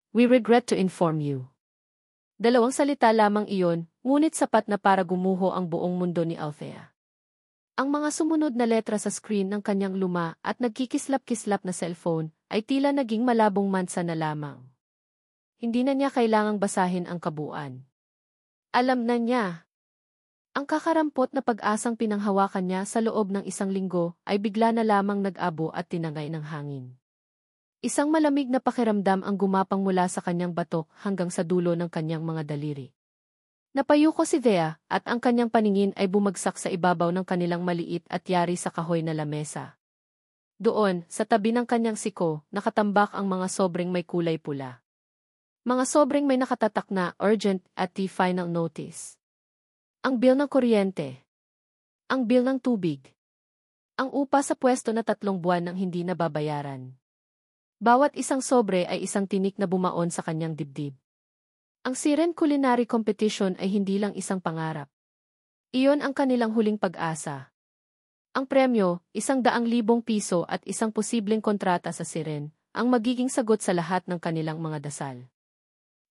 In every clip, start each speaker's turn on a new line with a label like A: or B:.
A: We regret to inform you. Dalawang salita lamang iyon, ngunit sapat na para gumuho ang buong mundo ni Althea. Ang mga sumunod na letra sa screen ng kanyang luma at nagkikislap-kislap na cellphone ay tila naging malabong mansa na lamang. Hindi na niya kailangang basahin ang kabuuan. Alam na niya. Ang kakarampot na pag-asang pinanghawakan niya sa loob ng isang linggo ay bigla na lamang nag-abo at tinangay ng hangin. Isang malamig na pakiramdam ang gumapang mula sa kanyang batok hanggang sa dulo ng kanyang mga daliri. Napayuko si Thea at ang kanyang paningin ay bumagsak sa ibabaw ng kanilang maliit at yari sa kahoy na lamesa. Doon, sa tabi ng kanyang siko, nakatambak ang mga sobreng may kulay pula. Mga sobreng may nakatatak na urgent at the final notice. Ang bill ng kuryente. Ang bill ng tubig. Ang upa sa pwesto na 3 buwan nang hindi nababayaran. Bawat isang sobre ay isang tinik na bumaon sa kanyang dibdib. Ang Siren Culinary Competition ay hindi lang isang pangarap. Iyon ang kanilang huling pag-asa. Ang premyo, 100,000 piso at isang posibleng kontrata sa Siren, ang magiging sagot sa lahat ng kanilang mga dasal.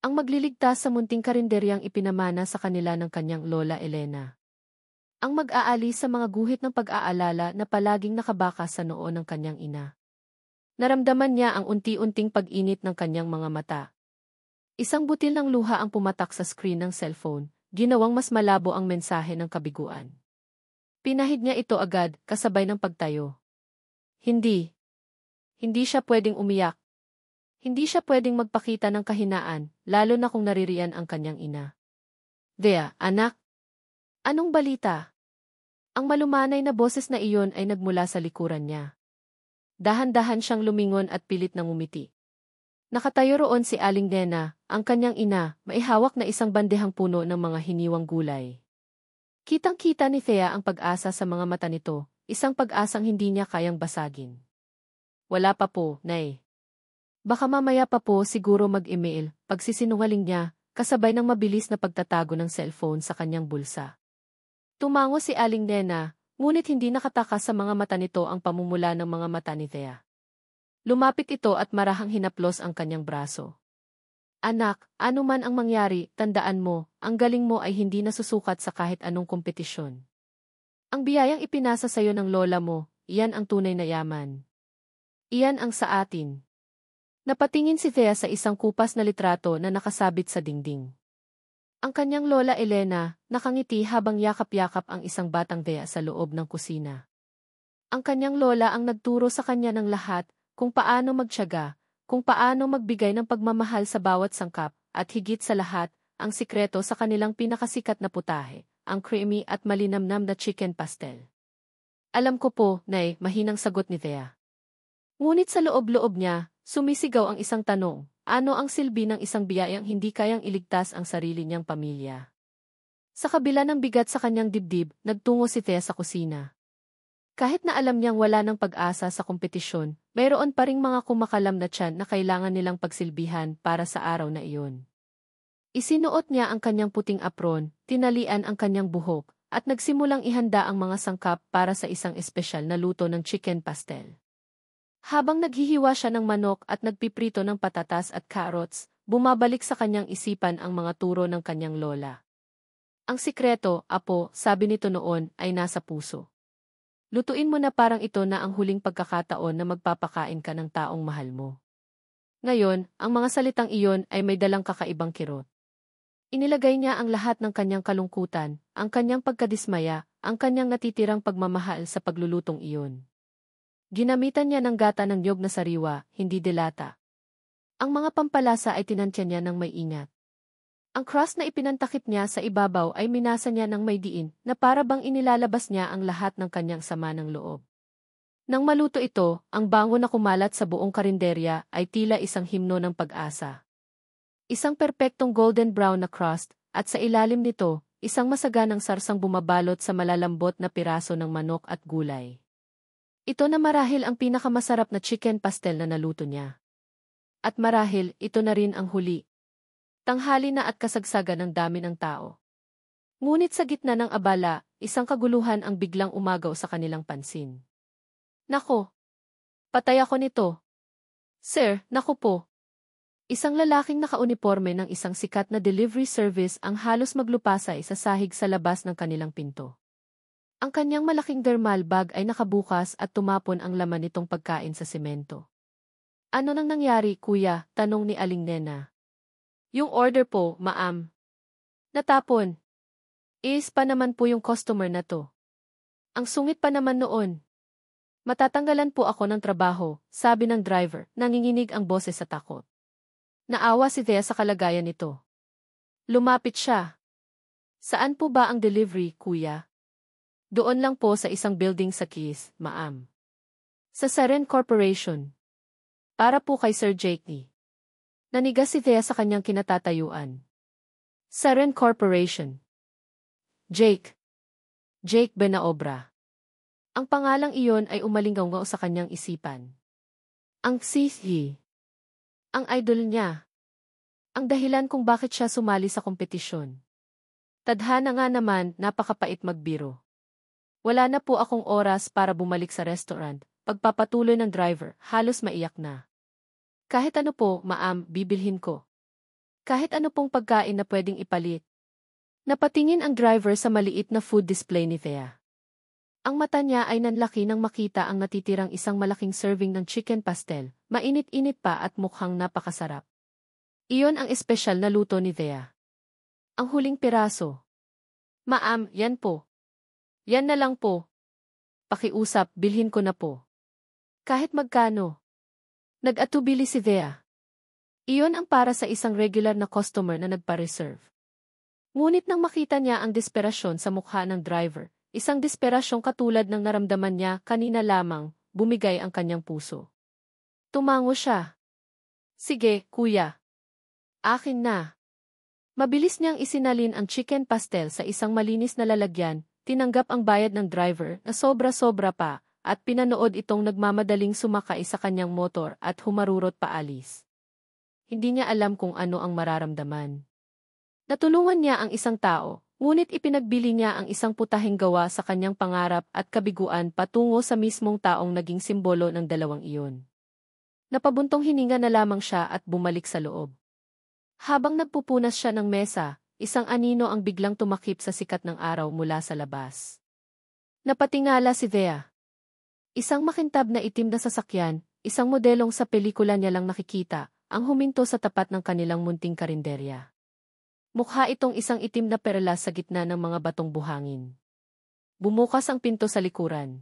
A: Ang magliligtas sa munting karinderyang ipinamana sa kanila ng kanyang lola Elena. Ang mag-aalis sa mga guhit ng pag-aalala na palaging nakabaka sa noo ng kanyang ina. Naramdaman niya ang unti-unting pag-init ng kanyang mga mata. Isang butil ng luha ang pumatak sa screen ng cellphone, ginawang mas malabo ang mensahe ng kabiguan. Pinahid niya ito agad, kasabay ng pagtayo. Hindi. Hindi siya pwedeng umiyak. Hindi siya pwedeng magpakita ng kahinaan, lalo na kung naririyan ang kanyang ina. Thea, anak. Anong balita? Ang malumanay na boses na iyon ay nagmula sa likuran niya. Dahan-dahan siyang lumingon at pilit nang ngumiti. Nakatayo roon si Aling Nena, ang kanyang ina, maihawak na isang bandehang puno ng mga hiniwang gulay. Kitang-kita ni Thea ang pag-asa sa mga mata nito, isang pag-asang hindi niya kayang basagin. Wala pa po, Nay. Baka mamaya pa po siguro mag-email, pagsisinungaling niya, kasabay ng mabilis na pagtatago ng cellphone sa kanyang bulsa. Tumango si Aling Nena, ngunit hindi nakatakas sa mga mata nito ang pamumula ng mga mata ni Thea. Lumapit ito at marahang hinaplos ang kanyang braso. Anak, ano man ang mangyari, tandaan mo, ang galing mo ay hindi nasusukat sa kahit anong kompetisyon. Ang biyayang ipinasa sa iyo ng lola mo, iyan ang tunay na yaman. Iyan ang sa atin. Napatingin si Thea sa isang kupas na litrato na nakasabit sa dingding. Ang kanyang lola Elena, nakangiti habang yakap-yakap ang isang batang Thea sa loob ng kusina. Ang kanyang lola ang nagturo sa kanya ng lahat, kung paano magtiyaga, kung paano magbigay ng pagmamahal sa bawat sangkap, at higit sa lahat, ang sikreto sa kanilang pinakasikat na putahe, ang creamy at malinamnam na chicken pastel. Alam ko po, Nay, mahinang sagot ni Thea. Ngunit sa loob-loob niya, sumisigaw ang isang tanong, ano ang silbi ng isang biyayang hindi kayang iligtas ang sarili niyang pamilya? Sa kabila ng bigat sa kanyang dibdib, nagtungo si Thea sa kusina. Kahit na alam niyang wala ng pag-asa sa kompetisyon, mayroon pa ring mga kumakalam na tiyan na kailangan nilang pagsilbihan para sa araw na iyon. Isinuot niya ang kanyang puting apron, tinalian ang kanyang buhok, at nagsimulang ihanda ang mga sangkap para sa isang espesyal na luto ng chicken pastel. Habang naghihiwa siya ng manok at nagpiprito ng patatas at carrots, bumabalik sa kanyang isipan ang mga turo ng kanyang lola. Ang sikreto, apo, sabi nito noon, ay nasa puso. Lutuin mo na parang ito na ang huling pagkakataon na magpapakain ka ng taong mahal mo. Ngayon, ang mga salitang iyon ay may dalang kakaibang kirot. Inilagay niya ang lahat ng kanyang kalungkutan, ang kanyang pagkadismaya, ang kanyang natitirang pagmamahal sa paglulutong iyon. Ginamitan niya ng gata ng niyog na sariwa, hindi delata. Ang mga pampalasa ay tinantya niya ng may ingat. Ang crust na ipinantakip niya sa ibabaw ay minasa niya ng may diin na para bang inilalabas niya ang lahat ng kanyang sama ng loob. Nang maluto ito, ang bango na kumalat sa buong karinderya ay tila isang himno ng pag-asa. Isang perpektong golden brown na crust, at sa ilalim nito, isang masaganang sarsang bumabalot sa malalambot na piraso ng manok at gulay. Ito na marahil ang pinakamasarap na chicken pastel na naluto niya. At marahil, ito na rin ang huli. Tanghali na at kasagsagan ng dami ng tao. Ngunit sa gitna ng abala, isang kaguluhan ang biglang umagaw sa kanilang pansin. Nako! Patay ako nito. Sir, naku po. Isang lalaking nakauniporme ng isang sikat na delivery service ang halos maglupasay sa sahig sa labas ng kanilang pinto. Ang kanyang malaking thermal bag ay nakabukas at tumapon ang laman nitong pagkain sa semento. Ano nang nangyari, kuya? Tanong ni Aling Nena. Yung order po, ma'am. Natapon. Is pa naman po yung customer na to. Ang sungit pa naman noon. Matatanggalan po ako ng trabaho, sabi ng driver, nanginginig ang boses sa takot. Naawa si Thea sa kalagayan nito. Lumapit siya. Saan po ba ang delivery, kuya? Doon lang po sa isang building sa Keys, ma'am. Sa Saren Corporation. Para po kay Sir Jake. Nanigas si Thea sa kanyang kinatatayuan. Saren Corporation. Jake. Jake Benaobra. Ang pangalang iyon ay umalingaw sa kanyang isipan. Ang CC. Ang idol niya. Ang dahilan kung bakit siya sumali sa kompetisyon. Tadhana nga naman, napakapait magbiro. Wala na po akong oras para bumalik sa restaurant. Pagpapatuloy ng driver, halos maiyak na. Kahit ano po, ma'am, bibilhin ko. Kahit ano pong pagkain na pwedeng ipalit. Napatingin ang driver sa maliit na food display ni Thea. Ang mata niya ay nanlaki nang makita ang natitirang isang malaking serving ng chicken pastel, mainit-init pa at mukhang napakasarap. Iyon ang espesyal na luto ni Thea. Ang huling piraso. Ma'am, yan po. Yan na lang po. Pakiusap, bilhin ko na po. Kahit magkano. Nag-atubili si Thea. Iyon ang para sa isang regular na customer na nagpa-reserve. Ngunit nang makita niya ang desperasyon sa mukha ng driver, isang desperasyong katulad ng naramdaman niya kanina lamang, bumigay ang kanyang puso. Tumango siya. Sige, kuya. Akin na. Mabilis niyang isinalin ang chicken pastel sa isang malinis na lalagyan, tinanggap ang bayad ng driver na sobra-sobra pa, at pinanood itong nagmamadaling sumakay sa kanyang motor at humarurot paalis. Hindi niya alam kung ano ang mararamdaman. Natulungan niya ang isang tao, ngunit ipinagbili niya ang isang putaheng gawa sa kanyang pangarap at kabiguan patungo sa mismong taong naging simbolo ng dalawang iyon. Napabuntong hininga na lamang siya at bumalik sa loob. Habang nagpupunas siya ng mesa, isang anino ang biglang tumakip sa sikat ng araw mula sa labas. Napatingala si Thea. Isang makintab na itim na sasakyan, isang modelong sa pelikula niya lang nakikita, ang huminto sa tapat ng kanilang munting karinderya. Mukha itong isang itim na perlas sa gitna ng mga batong buhangin. Bumukas ang pinto sa likuran.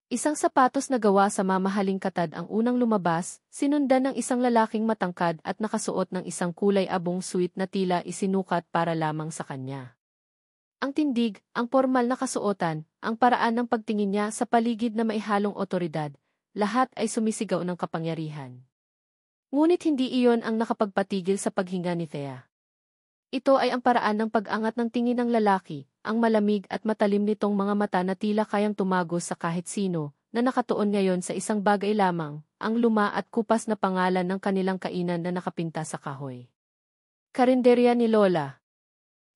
A: Isang sapatos na gawa sa mamahaling katad ang unang lumabas, sinundan ng isang lalaking matangkad at nakasuot ng isang kulay abong suit na tila isinukat para lamang sa kanya. Ang tindig, ang formal na kasuotan, ang paraan ng pagtingin niya sa paligid na maihalong otoridad, lahat ay sumisigaw ng kapangyarihan. Ngunit hindi iyon ang nakapagpatigil sa paghinga ni Thea. Ito ay ang paraan ng pag-angat ng tingin ng lalaki, ang malamig at matalim nitong mga mata na tila kayang tumagos sa kahit sino, na nakatuon ngayon sa isang bagay lamang, ang luma at kupas na pangalan ng kanilang kainan na nakapinta sa kahoy. Karinderya ni Lola.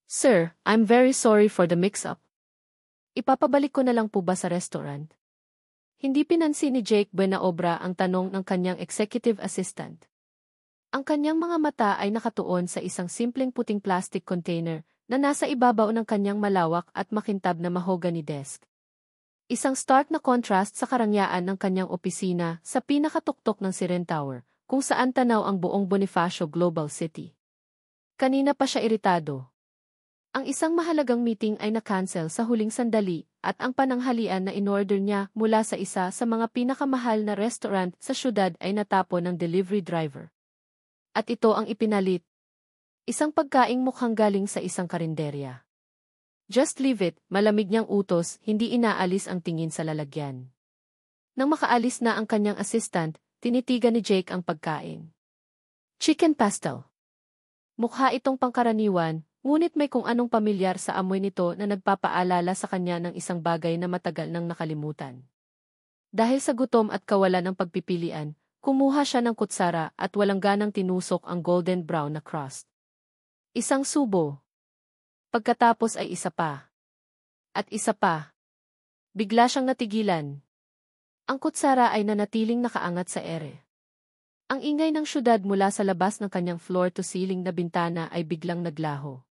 A: Sir, I'm very sorry for the mix-up. Ipapabalik ko na lang po ba sa restaurant? Hindi pinansin ni Jake Benaobra ang tanong ng kanyang executive assistant. Ang kanyang mga mata ay nakatuon sa isang simpleng puting plastic container na nasa ibabaw ng kanyang malawak at makintab na mahogany desk. Isang stark na contrast sa karangyaan ng kanyang opisina sa pinakatuktok ng Siren Tower, kung saan tanaw ang buong Bonifacio Global City. Kanina pa siya iritado. Ang isang mahalagang meeting ay na-cancel sa huling sandali at ang pananghalian na in-order niya mula sa isa sa mga pinakamahal na restaurant sa syudad ay natapon ng delivery driver. At ito ang ipinalit. Isang pagkaing mukhang galing sa isang karinderya. Just leave it, malamig niyang utos, hindi inaalis ang tingin sa lalagyan. Nang makaalis na ang kanyang assistant, tinitigan ni Jake ang pagkain. Chicken pastel. Mukha itong pangkaraniwan, ngunit may kung anong pamilyar sa amoy nito na nagpapaalala sa kanya ng isang bagay na matagal nang nakalimutan. Dahil sa gutom at kawalan ng pagpipilian, kumuha siya ng kutsara at walang ganang tinusok ang golden brown na crust. Isang subo. Pagkatapos ay isa pa. At isa pa. Bigla siyang natigilan. Ang kutsara ay nanatiling nakaangat sa ere. Ang ingay ng syudad mula sa labas ng kanyang floor-to-ceiling na bintana ay biglang naglaho.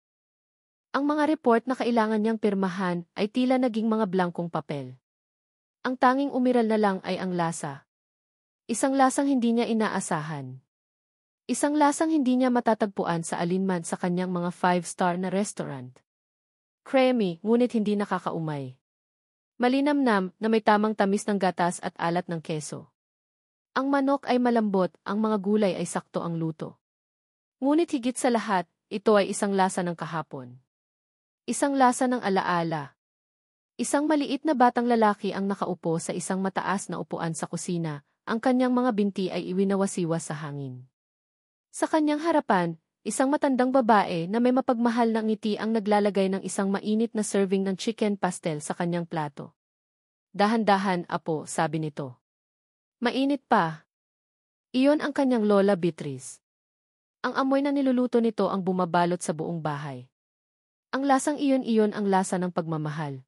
A: Ang mga report na kailangan niyang pirmahan ay tila naging mga blankong papel. Ang tanging umiral na lang ay ang lasa. Isang lasang hindi niya inaasahan. Isang lasang hindi niya matatagpuan sa alinman sa kanyang mga 5-star na restaurant. Creamy, ngunit hindi nakakaumay. Malinamnam na may tamang tamis ng gatas at alat ng keso. Ang manok ay malambot, ang mga gulay ay sakto ang luto. Ngunit higit sa lahat, ito ay isang lasa ng kahapon. Isang lasa ng alaala. Isang maliit na batang lalaki ang nakaupo sa isang mataas na upuan sa kusina, ang kanyang mga binti ay iwinawasiwas sa hangin. Sa kanyang harapan, isang matandang babae na may mapagmahal na ngiti ang naglalagay ng isang mainit na serving ng chicken pastel sa kanyang plato. Dahan-dahan, apo, sabi nito. Mainit pa. Iyon ang kanyang lola Beatrice. Ang amoy na niluluto nito ang bumabalot sa buong bahay. Ang lasang iyon ang lasa ng pagmamahal.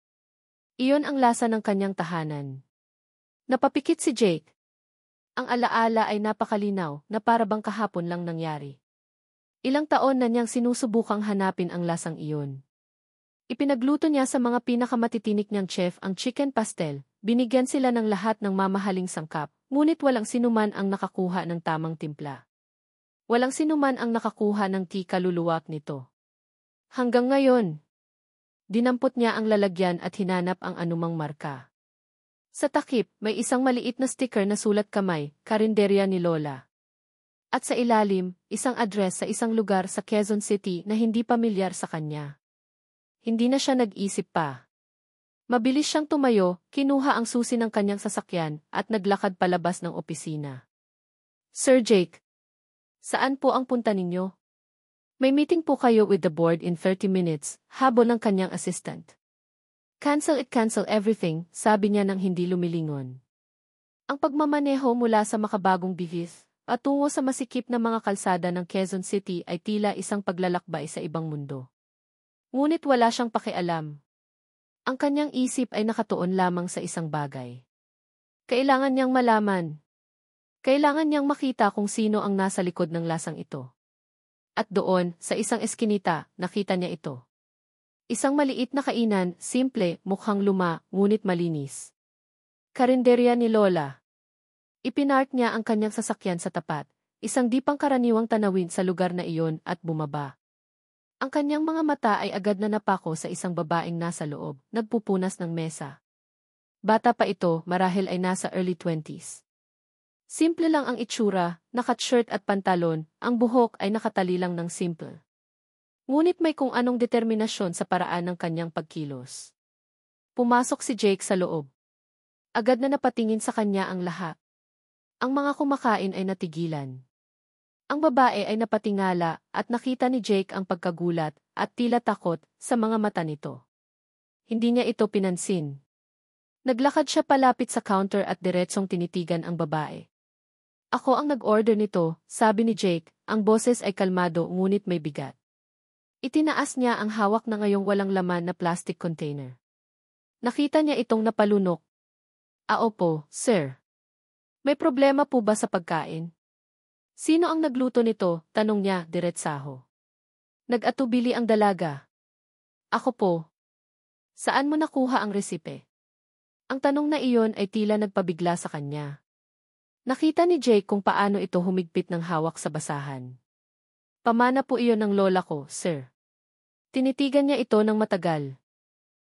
A: Iyon ang lasa ng kanyang tahanan. Napapikit si Jake. Ang alaala ay napakalinaw na para bang kahapon lang nangyari. Ilang taon na niyang sinusubukang hanapin ang lasang iyon. Ipinagluto niya sa mga pinakamatitinik niyang chef ang chicken pastel, binigyan sila ng lahat ng mamahaling sangkap, ngunit walang sinuman ang nakakuha ng tamang timpla. Walang sinuman ang nakakuha ng kaluluwak nito. Hanggang ngayon, dinampot niya ang lalagyan at hinanap ang anumang marka. Sa takip, may isang maliit na sticker na sulat kamay, karinderya ni Lola. At sa ilalim, isang address sa isang lugar sa Quezon City na hindi pamilyar sa kanya. Hindi na siya nag-isip pa. Mabilis siyang tumayo, kinuha ang susi ng kanyang sasakyan at naglakad palabas ng opisina. Sir Jake, saan po ang punta ninyo? May meeting po kayo with the board in 30 minutes, habol ng kanyang assistant. Cancel everything, sabi niya nang hindi lumilingon. Ang pagmamaneho mula sa makabagong bihis, patungo sa masikip na mga kalsada ng Quezon City ay tila isang paglalakbay sa ibang mundo. Ngunit wala siyang pakialam. Ang kanyang isip ay nakatuon lamang sa isang bagay. Kailangan niyang malaman. Kailangan niyang makita kung sino ang nasa likod ng lasang ito. At doon, sa isang eskinita, nakita niya ito. Isang maliit na kainan, simple, mukhang luma, ngunit malinis. Karinderya ni Lola. Ipinark niya ang kanyang sasakyan sa tapat, isang di pangkaraniwang tanawin sa lugar na iyon at bumaba. Ang kanyang mga mata ay agad na napako sa isang babaeng nasa loob, nagpupunas ng mesa. Bata pa ito, marahil ay nasa early 20s. Simple lang ang itsura, naka-shirt at pantalon, ang buhok ay nakatali lang ng simple. Ngunit may kung anong determinasyon sa paraan ng kanyang pagkilos. Pumasok si Jake sa loob. Agad na napatingin sa kanya ang lahat. Ang mga kumakain ay natigilan. Ang babae ay napatingala at nakita ni Jake ang pagkagulat at tila takot sa mga mata nito. Hindi niya ito pinansin. Naglakad siya palapit sa counter at diretsong tinitigan ang babae. Ako ang nag-order nito, sabi ni Jake, ang boses ay kalmado ngunit may bigat. Itinaas niya ang hawak na ngayong walang laman na plastic container. Nakita niya itong napalunok. Opo, sir. May problema po ba sa pagkain? Sino ang nagluto nito? Tanong niya, diretsaho. Nag-atubili ang dalaga. Ako po. Saan mo nakuha ang resipe? Ang tanong na iyon ay tila nagpabigla sa kanya. Nakita ni Jake kung paano ito humigpit ng hawak sa basahan. Pamana po iyon ng lola ko, sir. Tinitigan niya ito ng matagal.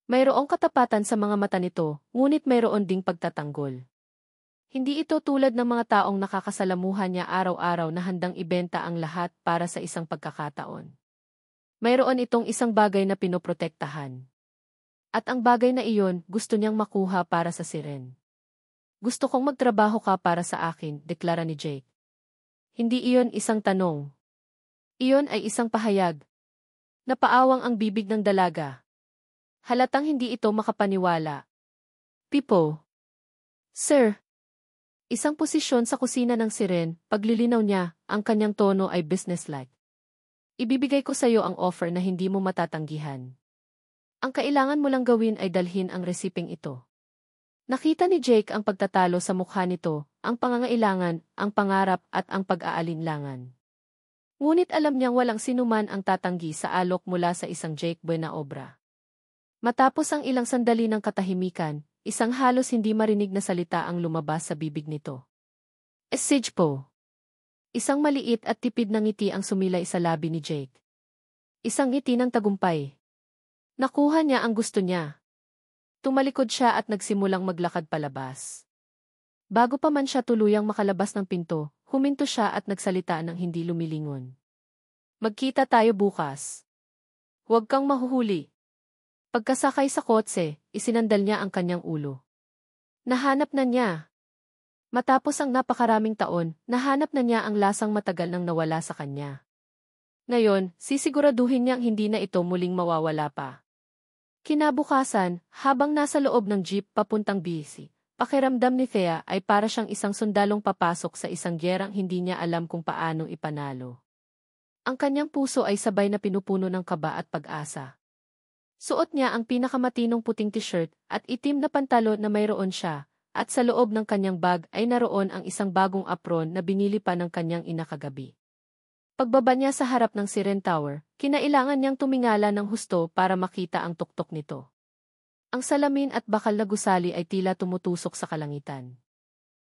A: Mayroong katapatan sa mga mata nito, ngunit mayroon ding pagtatanggol. Hindi ito tulad ng mga taong nakakasalamuhan niya araw-araw na handang ibenta ang lahat para sa isang pagkakataon. Mayroon itong isang bagay na pinoprotektahan. At ang bagay na iyon, gusto niyang makuha para sa siren. Gusto kong magtrabaho ka para sa akin, deklara ni Jake. Hindi iyon isang tanong. Iyon ay isang pahayag. Napaawang ang bibig ng dalaga. Halatang hindi ito makapaniwala. Pipo. Sir. Isang posisyon sa kusina ng siren, paglilinaw niya, ang kanyang tono ay businesslike. Ibibigay ko sa iyo ang offer na hindi mo matatanggihan. Ang kailangan mo lang gawin ay dalhin ang resipeng ito. Nakita ni Jake ang pagtatalo sa mukha nito, ang pangangailangan, ang pangarap at ang pag-aalinlangan. Ngunit alam niyang walang sinuman ang tatanggi sa alok mula sa isang Jake Buena na obra. Matapos ang ilang sandali ng katahimikan, isang halos hindi marinig na salita ang lumabas sa bibig nito. Esage po. Isang maliit at tipid na ngiti ang sumilay sa labi ni Jake. Isang ngiti ng tagumpay. Nakuha niya ang gusto niya. Tumalikod siya at nagsimulang maglakad palabas. Bago pa man siya tuluyang makalabas ng pinto, huminto siya at nagsalita ng hindi lumilingon. Magkita tayo bukas. Huwag kang mahuhuli. Pagkasakay sa kotse, isinandal niya ang kanyang ulo. Nahanap na niya. Matapos ang napakaraming taon, nahanap na niya ang lasang matagal nang nawala sa kanya. Ngayon, sisiguraduhin niyang hindi na ito muling mawawala pa. Kinabukasan, habang nasa loob ng jeep papuntang BC, pakiramdam ni Thea ay para siyang isang sundalong papasok sa isang gyerang hindi niya alam kung paano ipanalo. Ang kanyang puso ay sabay na pinupuno ng kaba at pag-asa. Suot niya ang pinakamatinong puting t-shirt at itim na pantalo na mayroon siya, at sa loob ng kanyang bag ay naroon ang isang bagong apron na binili pa ng kanyang ina kagabi. Pagbaba niya sa harap ng Siren Tower, kinailangan niyang tumingala ng husto para makita ang tuktok nito. Ang salamin at bakal na gusali ay tila tumutusok sa kalangitan.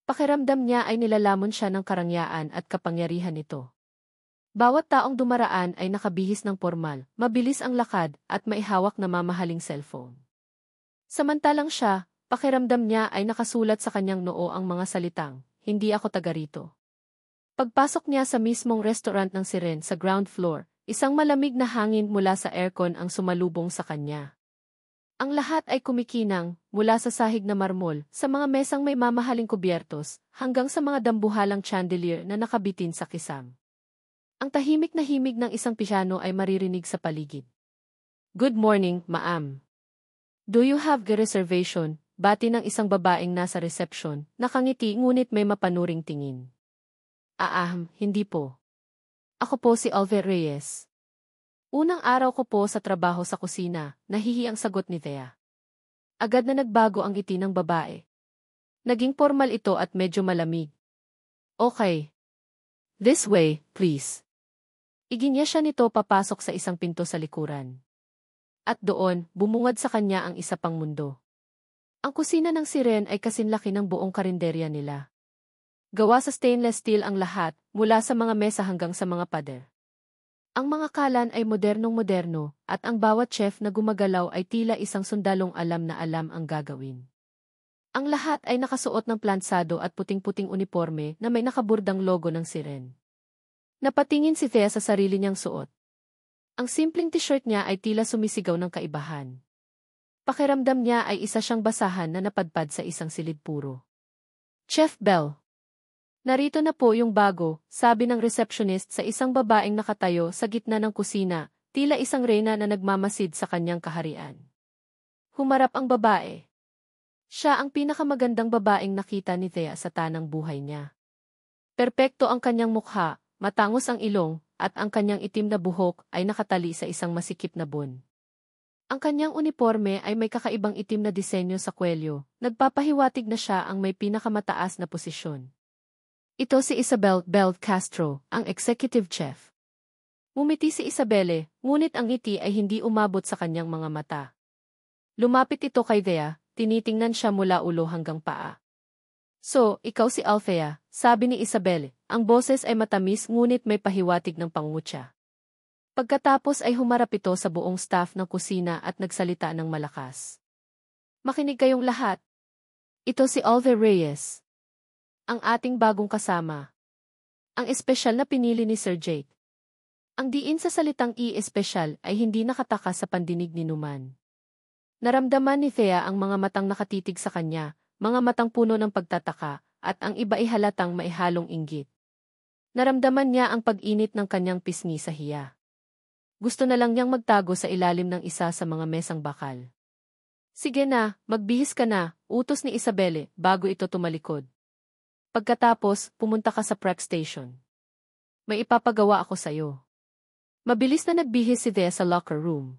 A: Pakiramdam niya ay nilalamon siya ng karangyaan at kapangyarihan nito. Bawat taong dumaraan ay nakabihis ng pormal, mabilis ang lakad at may hawak na mamahaling cellphone. Samantalang siya, pakiramdam niya ay nakasulat sa kanyang noo ang mga salitang, "Hindi ako taga rito." Pagpasok niya sa mismong restaurant ng Siren sa ground floor, isang malamig na hangin mula sa aircon ang sumalubong sa kanya. Ang lahat ay kumikinang, mula sa sahig na marmol, sa mga mesang may mamahaling kubyertos, hanggang sa mga dambuhalang chandelier na nakabitin sa kisam. Ang tahimik na himig ng isang piano ay maririnig sa paligid. "Good morning, ma'am. Do you have a reservation?" Bati ng isang babaeng nasa reception, nakangiti ngunit may mapanuring tingin. Hindi po. Ako po si Alve Reyes. Unang araw ko po sa trabaho sa kusina, nahihi ang sagot ni Thea. Agad na nagbago ang ngiti ng babae. Naging formal ito at medyo malamig. Okay. This way, please. Iginya siya nito papasok sa isang pinto sa likuran. At doon, bumungad sa kanya ang isa pang mundo. Ang kusina ng Siren ay kasinlaki ng buong karinderya nila. Gawa sa stainless steel ang lahat, mula sa mga mesa hanggang sa mga pader. Ang mga kalan ay modernong-moderno, at ang bawat chef na gumagalaw ay tila isang sundalong alam na alam ang gagawin. Ang lahat ay nakasuot ng plansado at puting-puting uniforme na may nakaburdang logo ng Siren. Napatingin si Thea sa sarili niyang suot. Ang simpleng t-shirt niya ay tila sumisigaw ng kaibahan. Pakiramdam niya ay isa siyang basahan na napadpad sa isang silid puro. Chef Bell. Narito na po yung bago, sabi ng receptionist sa isang babaeng nakatayo sa gitna ng kusina, tila isang reyna na nagmamasid sa kanyang kaharian. Humarap ang babae. Siya ang pinakamagandang babaeng nakita ni Thea sa tanang buhay niya. Perpekto ang kanyang mukha, matangos ang ilong, at ang kanyang itim na buhok ay nakatali sa isang masikip na bun. Ang kanyang uniforme ay may kakaibang itim na disenyo sa kwelyo, nagpapahiwatig na siya ang may pinakamataas na posisyon. Ito si Isabel Bell Castro, ang executive chef. Ngumiti si Isabelle, ngunit ang ngiti ay hindi umabot sa kanyang mga mata. Lumapit ito kay Thea, tinitingnan siya mula ulo hanggang paa. So, ikaw si Althea, sabi ni Isabelle, ang boses ay matamis ngunit may pahiwatig ng pangutya. Pagkatapos ay humarap ito sa buong staff ng kusina at nagsalita ng malakas. Makinig kayong lahat. Ito si Alve Reyes. Ang ating bagong kasama. Ang espesyal na pinili ni Sir Jake. Ang diin sa salitang espesyal ay hindi nakataka sa pandinig ni Numan. Naramdaman ni Thea ang mga matang nakatitig sa kanya, mga matang puno ng pagtataka, at ang iba ay halatang maihalong inggit. Naramdaman niya ang pag-init ng kanyang pisngi sa hiya. Gusto na lang niyang magtago sa ilalim ng isa sa mga mesang bakal. Sige na, magbihis ka na, utos ni Isabelle bago ito tumalikod. Pagkatapos, pumunta ka sa prep station. May ipapagawa ako sa'yo. Mabilis na nagbihis si Thea sa locker room.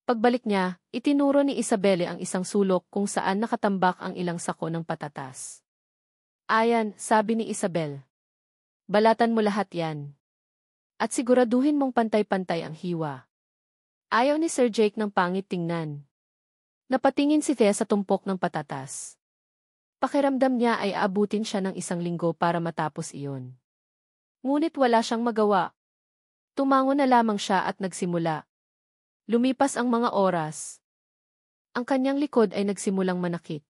A: Pagbalik niya, itinuro ni Isabelle ang isang sulok kung saan nakatambak ang ilang sako ng patatas. Ayan, sabi ni Isabel. Balatan mo lahat yan. At siguraduhin mong pantay-pantay ang hiwa. Ayaw ni Sir Jake ng pangit tingnan. Napatingin si Thea sa tumpok ng patatas. Pakiramdam niya ay aabutin siya ng 1 linggo para matapos iyon. Ngunit wala siyang magawa. Tumango na lamang siya at nagsimula. Lumipas ang mga oras. Ang kanyang likod ay nagsimulang manakit.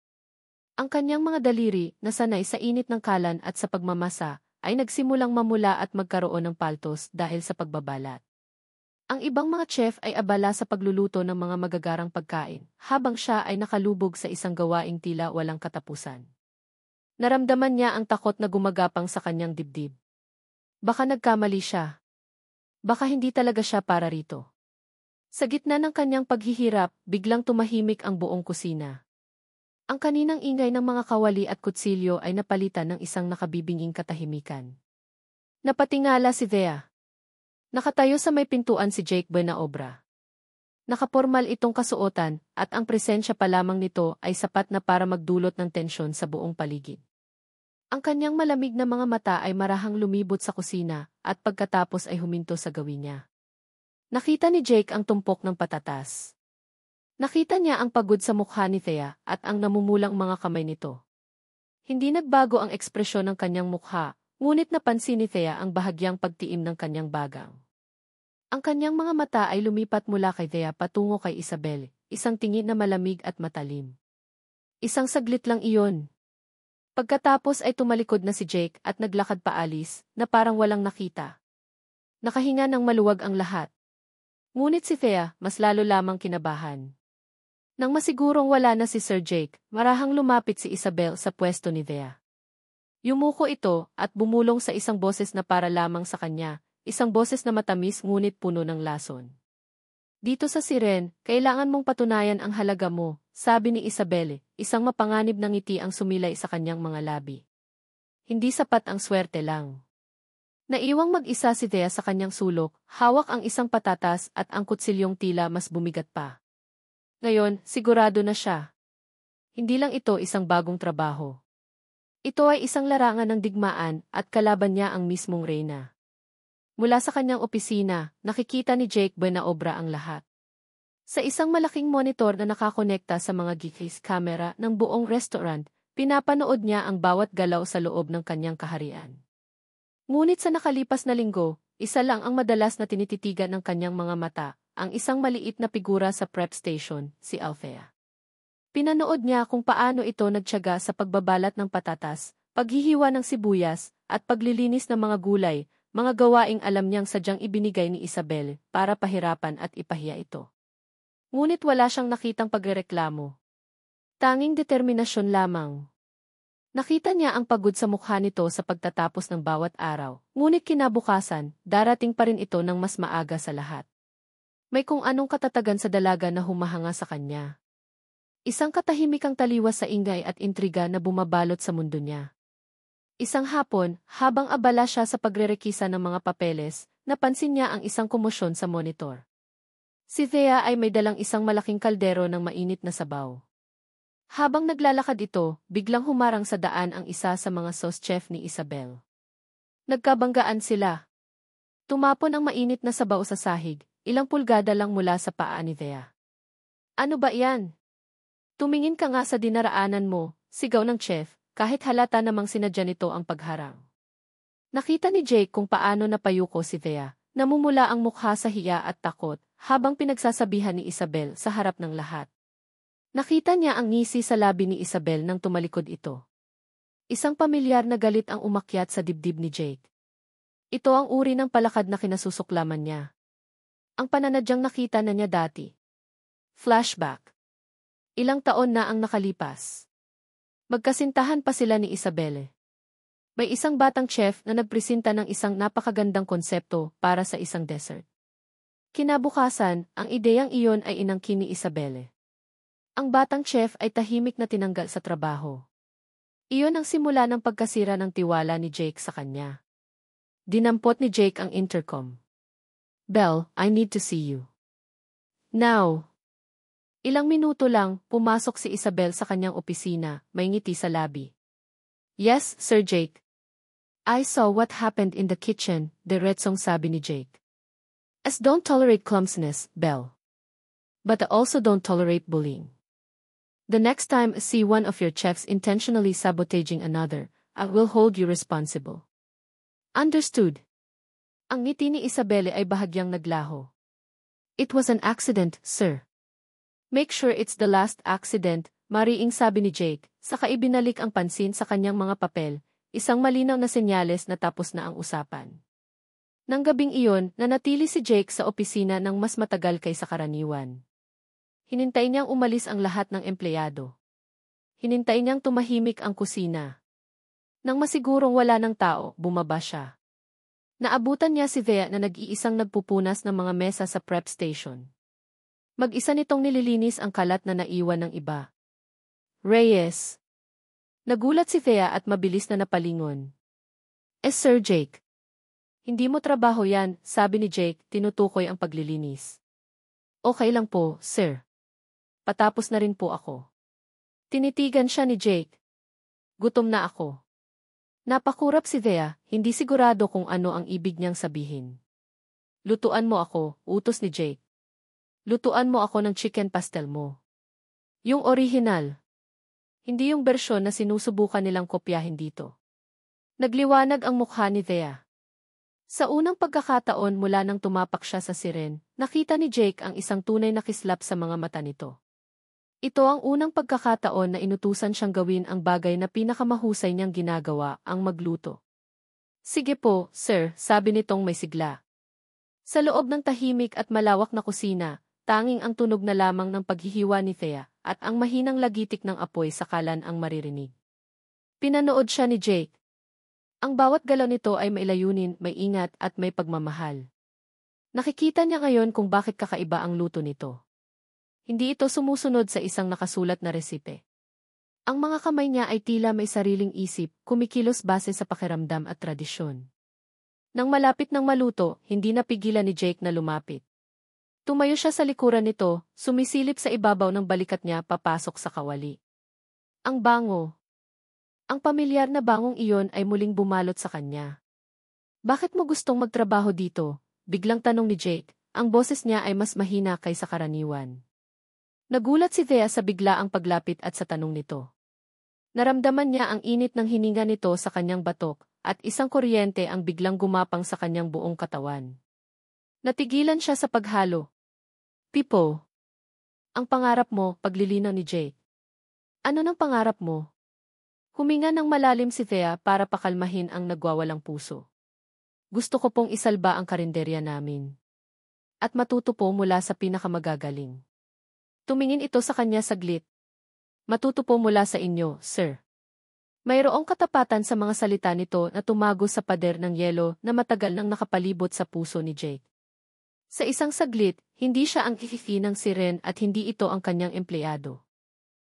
A: Ang kanyang mga daliri, na sanay sa init ng kalan at sa pagmamasa, ay nagsimulang mamula at magkaroon ng paltos dahil sa pagbabalat. Ang ibang mga chef ay abala sa pagluluto ng mga magagarang pagkain, habang siya ay nakalubog sa isang gawaing tila walang katapusan. Naramdaman niya ang takot na gumagapang sa kanyang dibdib. Baka nagkamali siya. Baka hindi talaga siya para rito. Sa gitna ng kanyang paghihirap, biglang tumahimik ang buong kusina. Ang kaninang ingay ng mga kawali at kutsilyo ay napalitan ng isang nakabibinging katahimikan. Napatingala si Thea. Nakatayo sa may pintuan si Jake Benaobra. Nakapormal itong kasuotan, at ang presensya pa lamang nito ay sapat na para magdulot ng tensyon sa buong paligid. Ang kanyang malamig na mga mata ay marahang lumibot sa kusina, at pagkatapos ay huminto sa gawin niya. Nakita ni Jake ang tumpok ng patatas. Nakita niya ang pagod sa mukha ni Thea at ang namumulang mga kamay nito. Hindi nagbago ang ekspresyon ng kanyang mukha, ngunit napansin ni Thea ang bahagyang pagtiim ng kanyang bagang. Ang kanyang mga mata ay lumipat mula kay Thea patungo kay Isabel, isang tingin na malamig at matalim. Isang saglit lang iyon. Pagkatapos ay tumalikod na si Jake at naglakad paalis, na parang walang nakita. Nakahinga ng maluwag ang lahat. Ngunit si Thea, mas lalo lamang kinabahan. Nang masigurong wala na si Sir Jake, marahang lumapit si Isabel sa pwesto ni Thea. Yumuko ito at bumulong sa isang boses na para lamang sa kanya, isang boses na matamis ngunit puno ng lason. Dito sa Siren, kailangan mong patunayan ang halaga mo, sabi ni Isabel, isang mapanganib na ngiti ang sumilay sa kanyang mga labi. Hindi sapat ang swerte lang. Naiwang mag-isa si Thea sa kanyang sulok, hawak ang isang patatas at ang kutsilyong tila mas bumigat pa. Ngayon, sigurado na siya. Hindi lang ito isang bagong trabaho. Ito ay isang larangan ng digmaan at kalaban niya ang mismong reyna. Mula sa kanyang opisina, nakikita ni Jake Benaobra ang lahat. Sa isang malaking monitor na nakakonekta sa mga GK's camera ng buong restaurant, pinapanood niya ang bawat galaw sa loob ng kanyang kaharian. Ngunit sa nakalipas na linggo, isa lang ang madalas na tinititigan ng kanyang mga mata, ang isang maliit na figura sa prep station, si Althea. Pinanood niya kung paano ito nagtiyaga sa pagbabalat ng patatas, paghihiwa ng sibuyas, at paglilinis ng mga gulay, mga gawaing alam niyang sadyang ibinigay ni Isabel para pahirapan at ipahiya ito. Ngunit wala siyang nakitang pagrereklamo. Tanging determinasyon lamang. Nakita niya ang pagod sa mukha nito sa pagtatapos ng bawat araw, ngunit kinabukasan, darating pa rin ito ng mas maaga sa lahat. May kung anong katatagan sa dalaga na humahanga sa kanya. Isang katahimikang taliwas sa ingay at intriga na bumabalot sa mundo niya. Isang hapon, habang abala siya sa pagrerekisa ng mga papeles, napansin niya ang isang komosyon sa monitor. Si Thea ay may dalang isang malaking kaldero ng mainit na sabaw. Habang naglalakad ito, biglang humarang sa daan ang isa sa mga sauce chef ni Isabel. Nagkabanggaan sila. Tumapon ang mainit na sabaw sa sahig, ilang pulgada lang mula sa paa ni Thea. Ano ba yan? Tumingin ka nga sa dinaraanan mo, sigaw ng chef, kahit halata namang sinadya nito ang pagharang. Nakita ni Jake kung paano napayuko si Thea, namumula ang mukha sa hiya at takot, habang pinagsasabihan ni Isabel sa harap ng lahat. Nakita niya ang ngisi sa labi ni Isabel nang tumalikod ito. Isang pamilyar na galit ang umakyat sa dibdib ni Jake. Ito ang uri ng palakad na kinasusuklaman niya. Ang pananadyang nakita na niya dati. Flashback. Ilang taon na ang nakalipas. Magkasintahan pa sila ni Isabel. May isang batang chef na nagpresenta ng isang napakagandang konsepto para sa isang dessert. Kinabukasan, ang ideyang iyon ay inangkin ni Isabel. Ang batang chef ay tahimik na tinanggal sa trabaho. Iyon ang simula ng pagkasira ng tiwala ni Jake sa kanya. Dinampot ni Jake ang intercom. "Belle, I need to see you. Now." Ilang minuto lang, pumasok si Isabel sa kanyang opisina, may ngiti sa labi. Yes, Sir Jake. I saw what happened in the kitchen, diretsong sabi ni Jake. As don't tolerate clumsiness, Belle. But I also don't tolerate bullying. The next time I see one of your chefs intentionally sabotaging another, I will hold you responsible. Understood. Ang ngiti ni Isabelle ay bahagyang naglaho. It was an accident, sir. Make sure it's the last accident, mariing sabi ni Jake, saka ibinalik ang pansin sa kanyang mga papel, isang malinaw na senyales na tapos na ang usapan. Nang gabing iyon, nanatili si Jake sa opisina ng mas matagal kaysa karaniwan. Hinintay niyang umalis ang lahat ng empleyado. Hinintay niyang tumahimik ang kusina. Nang masigurong wala ng tao, bumaba siya. Naabutan niya si Thea na nag-iisang nagpupunas ng mga mesa sa prep station. Mag-isa nitong nililinis ang kalat na naiwan ng iba. Reyes. Nagulat si Thea at mabilis na napalingon. Sir Jake. Hindi mo trabaho yan, sabi ni Jake, tinutukoy ang paglilinis. Okay lang po, sir. Patapos na rin po ako. Tinitigan siya ni Jake. Gutom na ako. Napakurap si Thea, hindi sigurado kung ano ang ibig niyang sabihin. Lutuan mo ako, utos ni Jake. Lutuan mo ako ng chicken pastel mo. Yung original. Hindi yung bersyon na sinusubukan nilang kopyahin dito. Nagliwanag ang mukha ni Thea. Sa unang pagkakataon mula nang tumapak siya sa siren, nakita ni Jake ang isang tunay na kislap sa mga mata nito. Ito ang unang pagkakataon na inutusan siyang gawin ang bagay na pinakamahusay niyang ginagawa, ang magluto. Sige po, sir, sabi nitong may sigla. Sa loob ng tahimik at malawak na kusina, tanging ang tunog na lamang ng paghihiwa ni Thea at ang mahinang lagitik ng apoy sa kalan ang maririnig. Pinanood siya ni Jake. Ang bawat galaw nito ay may layunin, may ingat at may pagmamahal. Nakikita niya ngayon kung bakit kakaiba ang luto nito. Hindi ito sumusunod sa isang nakasulat na resipe. Ang mga kamay niya ay tila may sariling isip, kumikilos base sa pakiramdam at tradisyon. Nang malapit ng maluto, hindi napigilan ni Jake na lumapit. Tumayo siya sa likuran nito, sumisilip sa ibabaw ng balikat niya papasok sa kawali. Ang bango. Ang pamilyar na bangong iyon ay muling bumalot sa kanya. Bakit mo gustong magtrabaho dito? Biglang tanong ni Jake, ang boses niya ay mas mahina kaysa karaniwan. Nagulat si Thea sa biglaang paglapit at sa tanong nito. Naramdaman niya ang init ng hininga nito sa kanyang batok, at isang kuryente ang biglang gumapang sa kanyang buong katawan. Natigilan siya sa paghalo. Pipo. Ang pangarap mo, paglilinaw ni Jake. Ano nang pangarap mo? Huminga ng malalim si Thea para pakalmahin ang nagwawalang puso. Gusto ko pong isalba ang karinderya namin. At matuto po mula sa pinakamagagaling. Tumingin ito sa kanya saglit. Matuto po mula sa inyo, sir. Mayroong katapatan sa mga salita nito na tumago sa pader ng yelo na matagal nang nakapalibot sa puso ni Jake. Sa isang saglit, hindi siya ang hihihi ng siren at hindi ito ang kanyang empleyado.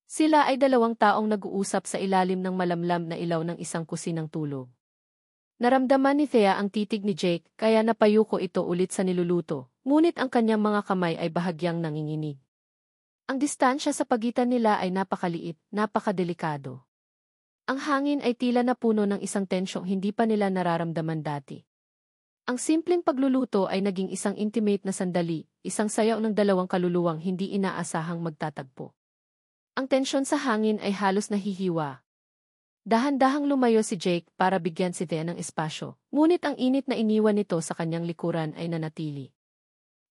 A: Sila ay dalawang taong nag-uusap sa ilalim ng malamlam na ilaw ng isang kusinang tulog. Naramdaman ni Thea ang titig ni Jake kaya napayuko ito ulit sa niluluto, ngunit ang kanyang mga kamay ay bahagyang nanginginig. Ang distansya sa pagitan nila ay napakaliit, napakadelikado. Ang hangin ay tila napuno ng isang tensyong hindi pa nila nararamdaman dati. Ang simpleng pagluluto ay naging isang intimate na sandali, isang sayaw ng dalawang kaluluwang hindi inaasahang magtatagpo. Ang tensyon sa hangin ay halos nahihiwa. Dahan-dahang lumayo si Jake para bigyan si Thea ng espasyo, ngunit ang init na iniwan nito sa kanyang likuran ay nanatili.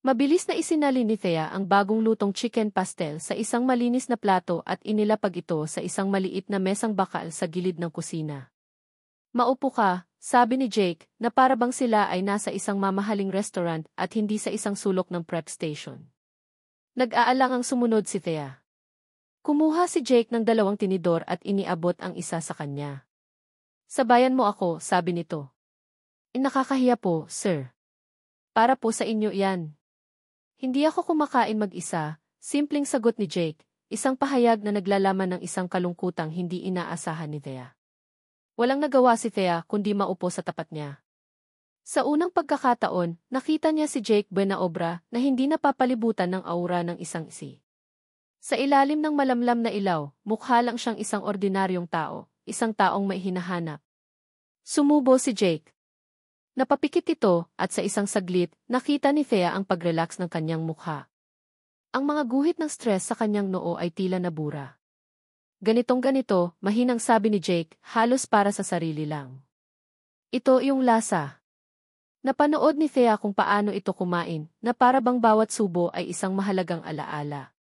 A: Mabilis na isinali ni Thea ang bagong lutong chicken pastel sa isang malinis na plato at inilapag ito sa isang maliit na mesang bakal sa gilid ng kusina. Maupo ka, sabi ni Jake, na para bang sila ay nasa isang mamahaling restaurant at hindi sa isang sulok ng prep station. Nag-aalangang sumunod si Thea. Kumuha si Jake ng dalawang tinidor at iniabot ang isa sa kanya. Sabayan mo ako, sabi nito. Nakakahiya po, sir. Para po sa inyo yan. Hindi ako kumakain mag-isa, simpleng sagot ni Jake, isang pahayag na naglalaman ng isang kalungkutang hindi inaasahan ni Thea. Walang nagawa si Thea kundi maupo sa tapat niya. Sa unang pagkakataon, nakita niya si Jake Buenaobra na hindi napapalibutan ng aura ng isang Sa ilalim ng malamlam na ilaw, mukha lang siyang isang ordinaryong tao, isang taong may hinahanap. Sumubo si Jake. Napapikit ito at sa isang saglit, nakita ni Thea ang pag-relax ng kanyang mukha. Ang mga guhit ng stress sa kanyang noo ay tila nabura. Ganitong-ganito, mahinang sabi ni Jake, halos para sa sarili lang. Ito yung lasa. Napanood ni Thea kung paano ito kumain, na para bang bawat subo ay isang mahalagang alaala.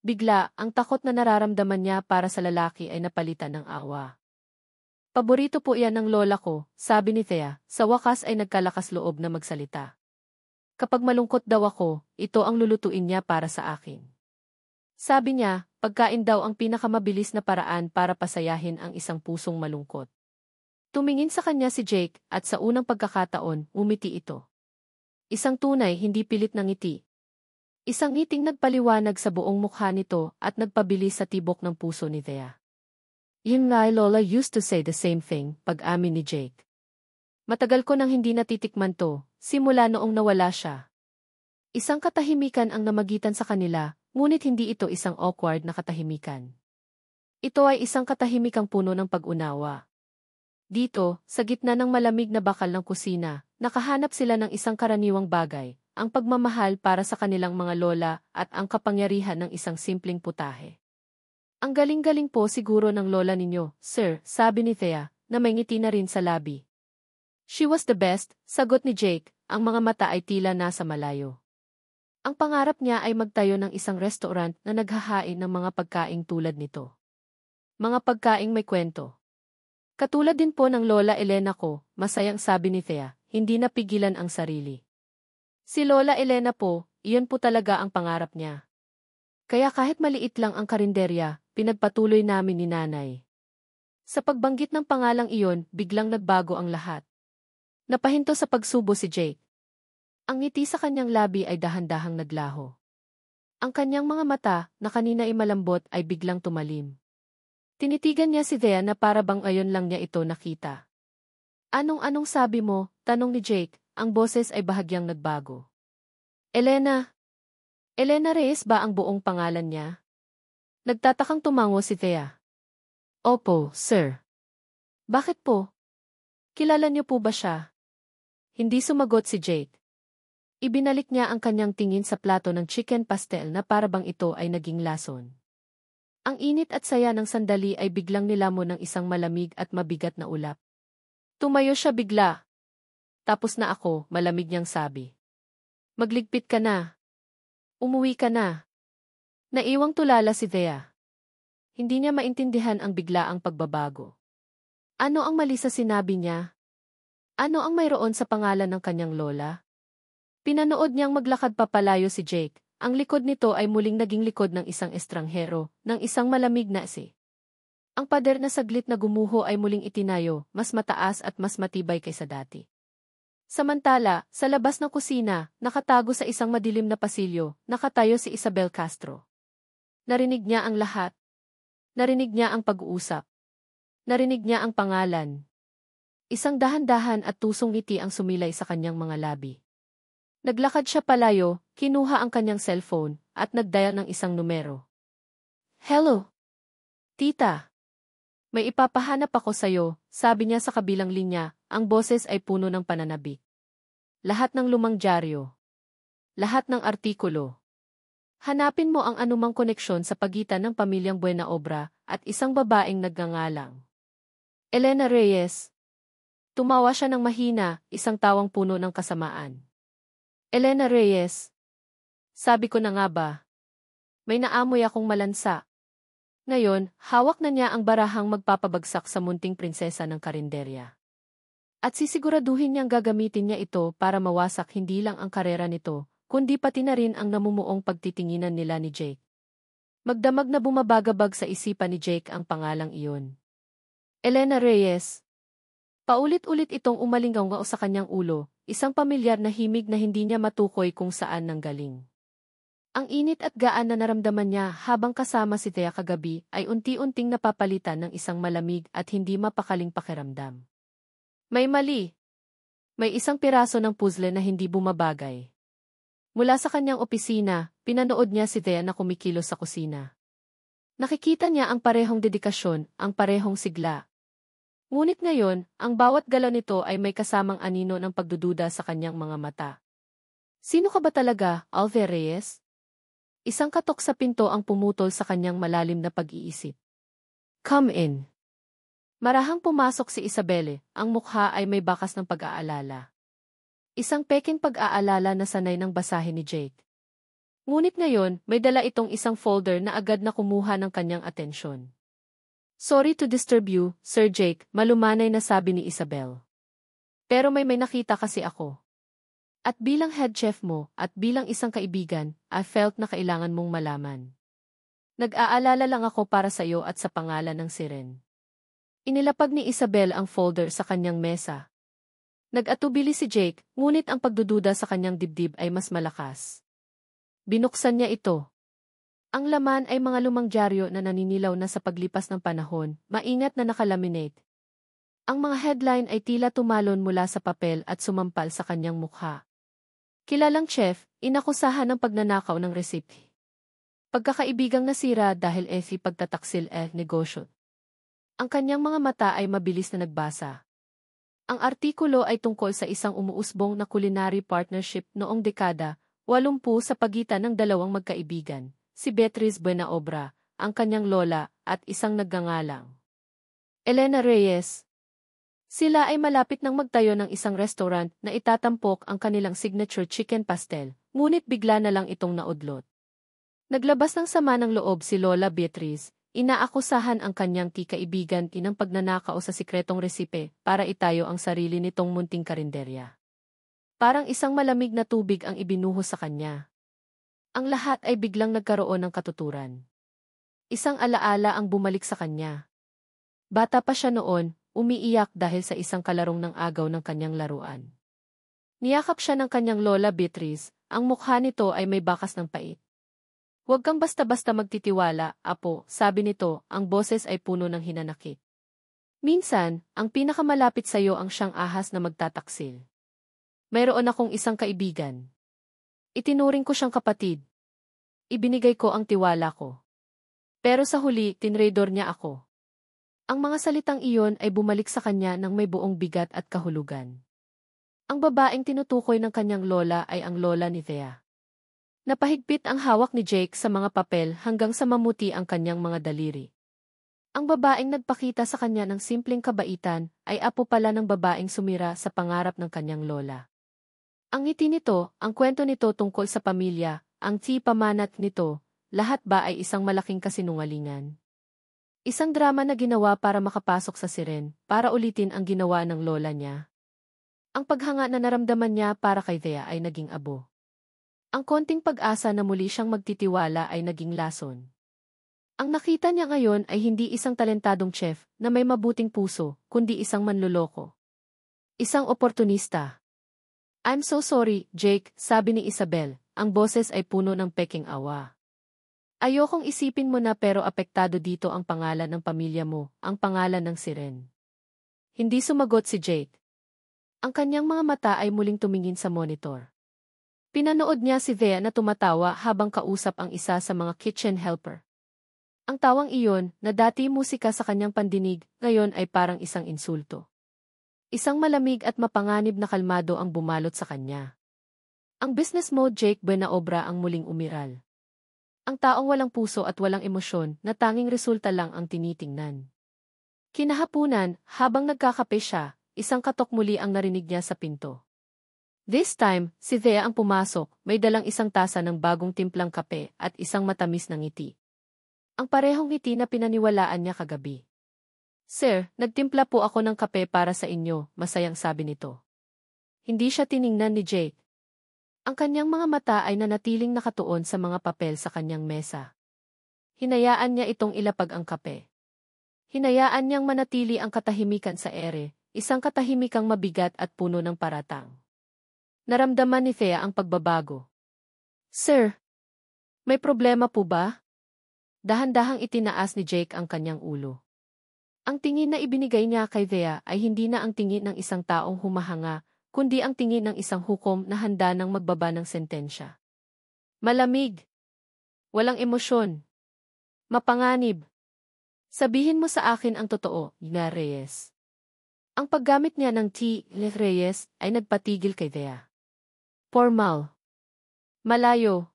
A: Bigla, ang takot na nararamdaman niya para sa lalaki ay napalitan ng awa. Paborito po yan ng lola ko, sabi ni Thea, sa wakas ay nagkalakas loob na magsalita. Kapag malungkot daw ako, ito ang lulutuin niya para sa akin. Sabi niya, pagkain daw ang pinakamabilis na paraan para pasayahin ang isang pusong malungkot. Tumingin sa kanya si Jake at sa unang pagkakataon, umiti ito. Isang tunay, hindi pilit na ngiti. Isang ngiting nagpaliwanag sa buong mukha nito at nagpabilis sa tibok ng puso ni Thea. Yung nga lola used to say the same thing, pag-amin ni Jake. Matagal ko nang hindi natitikman to, simula noong nawala siya. Isang katahimikan ang namagitan sa kanila, ngunit hindi ito isang awkward na katahimikan. Ito ay isang katahimikang puno ng pag-unawa. Dito, sa gitna ng malamig na bakal ng kusina, nakahanap sila ng isang karaniwang bagay, ang pagmamahal para sa kanilang mga lola at ang kapangyarihan ng isang simpleng putahe. Ang galing-galing po siguro ng lola ninyo, sir, sabi ni Thea, na may ngiti na rin sa labi. She was the best, sagot ni Jake, ang mga mata ay tila nasa malayo. Ang pangarap niya ay magtayo ng isang restaurant na naghahain ng mga pagkaing tulad nito. Mga pagkaing may kwento. Katulad din po ng Lola Elena ko, masayang sabi ni Thea, hindi napigilan ang sarili. Si Lola Elena po, iyon po talaga ang pangarap niya. Kaya kahit maliit lang ang karinderya, pinagpatuloy namin ni nanay. Sa pagbanggit ng pangalang iyon, biglang nagbago ang lahat. Napahinto sa pagsubo si Jake. Ang ngiti sa kanyang labi ay dahan-dahang naglaho. Ang kanyang mga mata, na kanina ay malambot, ay biglang tumalim. Tinitigan niya si Thea na para bang ayon lang niya ito nakita. Anong sabi mo? Tanong ni Jake, ang boses ay bahagyang nagbago. Elena? Elena Reyes ba ang buong pangalan niya? Nagtatakang tumango si Thea. Opo, sir. Bakit po? Kilala niyo po ba siya? Hindi sumagot si Jake. Ibinalik niya ang kanyang tingin sa plato ng chicken pastel na para bang ito ay naging lason. Ang init at saya ng sandali ay biglang nilamon ng isang malamig at mabigat na ulap. Tumayo siya bigla. Tapos na ako, malamig niyang sabi. Magligpit ka na. Umuwi ka na. Naiwang tulala si Thea. Hindi niya maintindihan ang biglaang pagbabago. Ano ang mali sa sinabi niya? Ano ang mayroon sa pangalan ng kanyang lola? Pinanood niyang maglakad papalayo si Jake. Ang likod nito ay muling naging likod ng isang estranghero, ng isang malamig na si. Ang pader na saglit na gumuho ay muling itinayo, mas mataas at mas matibay kaysa dati. Samantala, sa labas ng kusina, nakatago sa isang madilim na pasilyo, nakatayo si Isabel Castro. Narinig niya ang lahat. Narinig niya ang pag-uusap. Narinig niya ang pangalan. Isang dahan-dahan at tusong ngiti ang sumilay sa kanyang mga labi. Naglakad siya palayo, kinuha ang kanyang cellphone, at nag-dial ng isang numero. Hello? Tita? May ipapahanap ako sa'yo, sabi niya sa kabilang linya, ang boses ay puno ng pananabik. Lahat ng lumang dyaryo. Lahat ng artikulo. Hanapin mo ang anumang koneksyon sa pagitan ng pamilyang Buena Obra at isang babaeng nagngangalang Elena Reyes. Tumawa siya ng mahina, isang tawang puno ng kasamaan. Elena Reyes. Sabi ko na nga ba? May naamoy akong malansa. Ngayon, hawak na niya ang barahang magpapabagsak sa munting prinsesa ng karinderya. At sisiguraduhin niyang gagamitin niya ito para mawasak hindi lang ang karera nito, kundi pati na rin ang namumuong pagtitinginan nila ni Jake. Magdamag na bumabagabag sa isipan ni Jake ang pangalang iyon. Elena Reyes. Paulit-ulit itong umalingaw sa kanyang ulo, isang pamilyar na himig na hindi niya matukoy kung saan nanggaling. Ang init at gaan na naramdaman niya habang kasama si Thea kagabi ay unti-unting napapalitan ng isang malamig at hindi mapakaling pakiramdam. May mali. May isang piraso ng puzzle na hindi bumabagay. Mula sa kanyang opisina, pinanood niya si Thea na kumikilos sa kusina. Nakikita niya ang parehong dedikasyon, ang parehong sigla. Ngunit ngayon, ang bawat galaw nito ay may kasamang anino ng pagdududa sa kanyang mga mata. Sino ka ba talaga, Alve Reyes? Isang katok sa pinto ang pumutol sa kanyang malalim na pag-iisip. Come in. Marahang pumasok si Isabelle, ang mukha ay may bakas ng pag-aalala. Isang peking pag-aalala na sanay ng basahin ni Jake. Ngunit ngayon, may dala itong isang folder na agad na kumuha ng kanyang atensyon. Sorry to disturb you, Sir Jake, malumanay na sabi ni Isabel. Pero may nakita kasi ako. At bilang head chef mo, at bilang isang kaibigan, I felt na kailangan mong malaman. Nag-aalala lang ako para sa iyo at sa pangalan ng Siren. Inilapag ni Isabel ang folder sa kanyang mesa. Nag-atubili si Jake, ngunit ang pagdududa sa kanyang dibdib ay mas malakas. Binuksan niya ito. Ang laman ay mga lumang dyaryo na naninilaw na sa paglipas ng panahon, maingat na nakalaminate. Ang mga headline ay tila tumalon mula sa papel at sumampal sa kanyang mukha. Kilalang chef, inakusahan ng pagnanakaw ng resipi. Pagkakaibigang nasira dahil pagtataksil negosyo. Ang kanyang mga mata ay mabilis na nagbasa. Ang artikulo ay tungkol sa isang umuusbong na culinary partnership noong dekada 80 sa pagitan ng dalawang magkaibigan. Si Beatriz Buenaobra, ang kanyang lola, at isang nagngangalang Elena Reyes. Sila ay malapit nang magtayo ng isang restaurant na itatampok ang kanilang signature chicken pastel, ngunit bigla na lang itong naudlot. Naglabas ng sama ng loob si Lola Beatriz, inaakusahan ang kanyang kaibigan ng pagnanakaw sa sikretong resipe para itayo ang sarili nitong munting karinderya. Parang isang malamig na tubig ang ibinuhos sa kanya. Ang lahat ay biglang nagkaroon ng katuturan. Isang alaala ang bumalik sa kanya. Bata pa siya noon, umiiyak dahil sa isang kalarong ng agaw ng kanyang laruan. Niyakap siya ng kanyang lola Beatriz, ang mukha nito ay may bakas ng pait. Huwag kang basta-basta magtitiwala, apo, sabi nito, ang boses ay puno ng hinanakit. Minsan, ang pinakamalapit sa iyo ang siyang ahas na magtataksil. Mayroon akong isang kaibigan. Itinuring ko siyang kapatid. Ibinigay ko ang tiwala ko. Pero sa huli, tinraidor niya ako. Ang mga salitang iyon ay bumalik sa kanya ng may buong bigat at kahulugan. Ang babaeng tinutukoy ng kanyang lola ay ang lola ni Thea. Napahigpit ang hawak ni Jake sa mga papel hanggang sa mamuti ang kanyang mga daliri. Ang babaeng nagpakita sa kanya ng simpleng kabaitan ay apo pala ng babaeng sumira sa pangarap ng kanyang lola. Ang ngiti nito, ang kwento nito tungkol sa pamilya, ang pamanat nito, lahat ba ay isang malaking kasinungalingan? Isang drama na ginawa para makapasok sa Siren, para ulitin ang ginawa ng lola niya. Ang paghanga na naramdaman niya para kay Thea ay naging abo. Ang konting pag-asa na muli siyang magtitiwala ay naging lason. Ang nakita niya ngayon ay hindi isang talentadong chef na may mabuting puso, kundi isang manloloko. Isang oportunista. I'm so sorry, Jake, sabi ni Isabel, ang boses ay puno ng peking awa. Ayokong isipin mo na pero apektado dito ang pangalan ng pamilya mo, ang pangalan ng Siren. Hindi sumagot si Jake. Ang kanyang mga mata ay muling tumingin sa monitor. Pinanood niya si Thea na tumatawa habang kausap ang isa sa mga kitchen helper. Ang tawang iyon, na dati musika sa kanyang pandinig, ngayon ay parang isang insulto. Isang malamig at mapanganib na kalmado ang bumalot sa kanya. Ang business mode Jake Buenaobra ang muling umiral. Ang taong walang puso at walang emosyon na tanging resulta lang ang tinitingnan. Kinahapunan, habang nagkakape siya, isang katok muli ang narinig niya sa pinto. This time, si Thea ang pumasok, may dalang isang tasa ng bagong timplang kape at isang matamis na ngiti. Ang parehong ngiti na pinaniwalaan niya kagabi. Sir, nagtimpla po ako ng kape para sa inyo, masayang sabi nito. Hindi siya tiningnan ni Jake. Ang kanyang mga mata ay nanatiling nakatuon sa mga papel sa kanyang mesa. Hinayaan niya itong ilapag ang kape. Hinayaan niyang manatili ang katahimikan sa ere, isang katahimikang mabigat at puno ng paratang. Naramdaman ni Thea ang pagbabago. Sir, may problema po ba? Dahan-dahang itinaas ni Jake ang kanyang ulo. Ang tingin na ibinigay niya kay Thea ay hindi na ang tingin ng isang taong humahanga, kundi ang tingin ng isang hukom na handa ng magbaba ng sentensya. Malamig. Walang emosyon. Mapanganib. Sabihin mo sa akin ang totoo, Ina Reyes. Ang paggamit niya ng T. Reyes ay nagpatigil kay Thea. Formal. Malayo.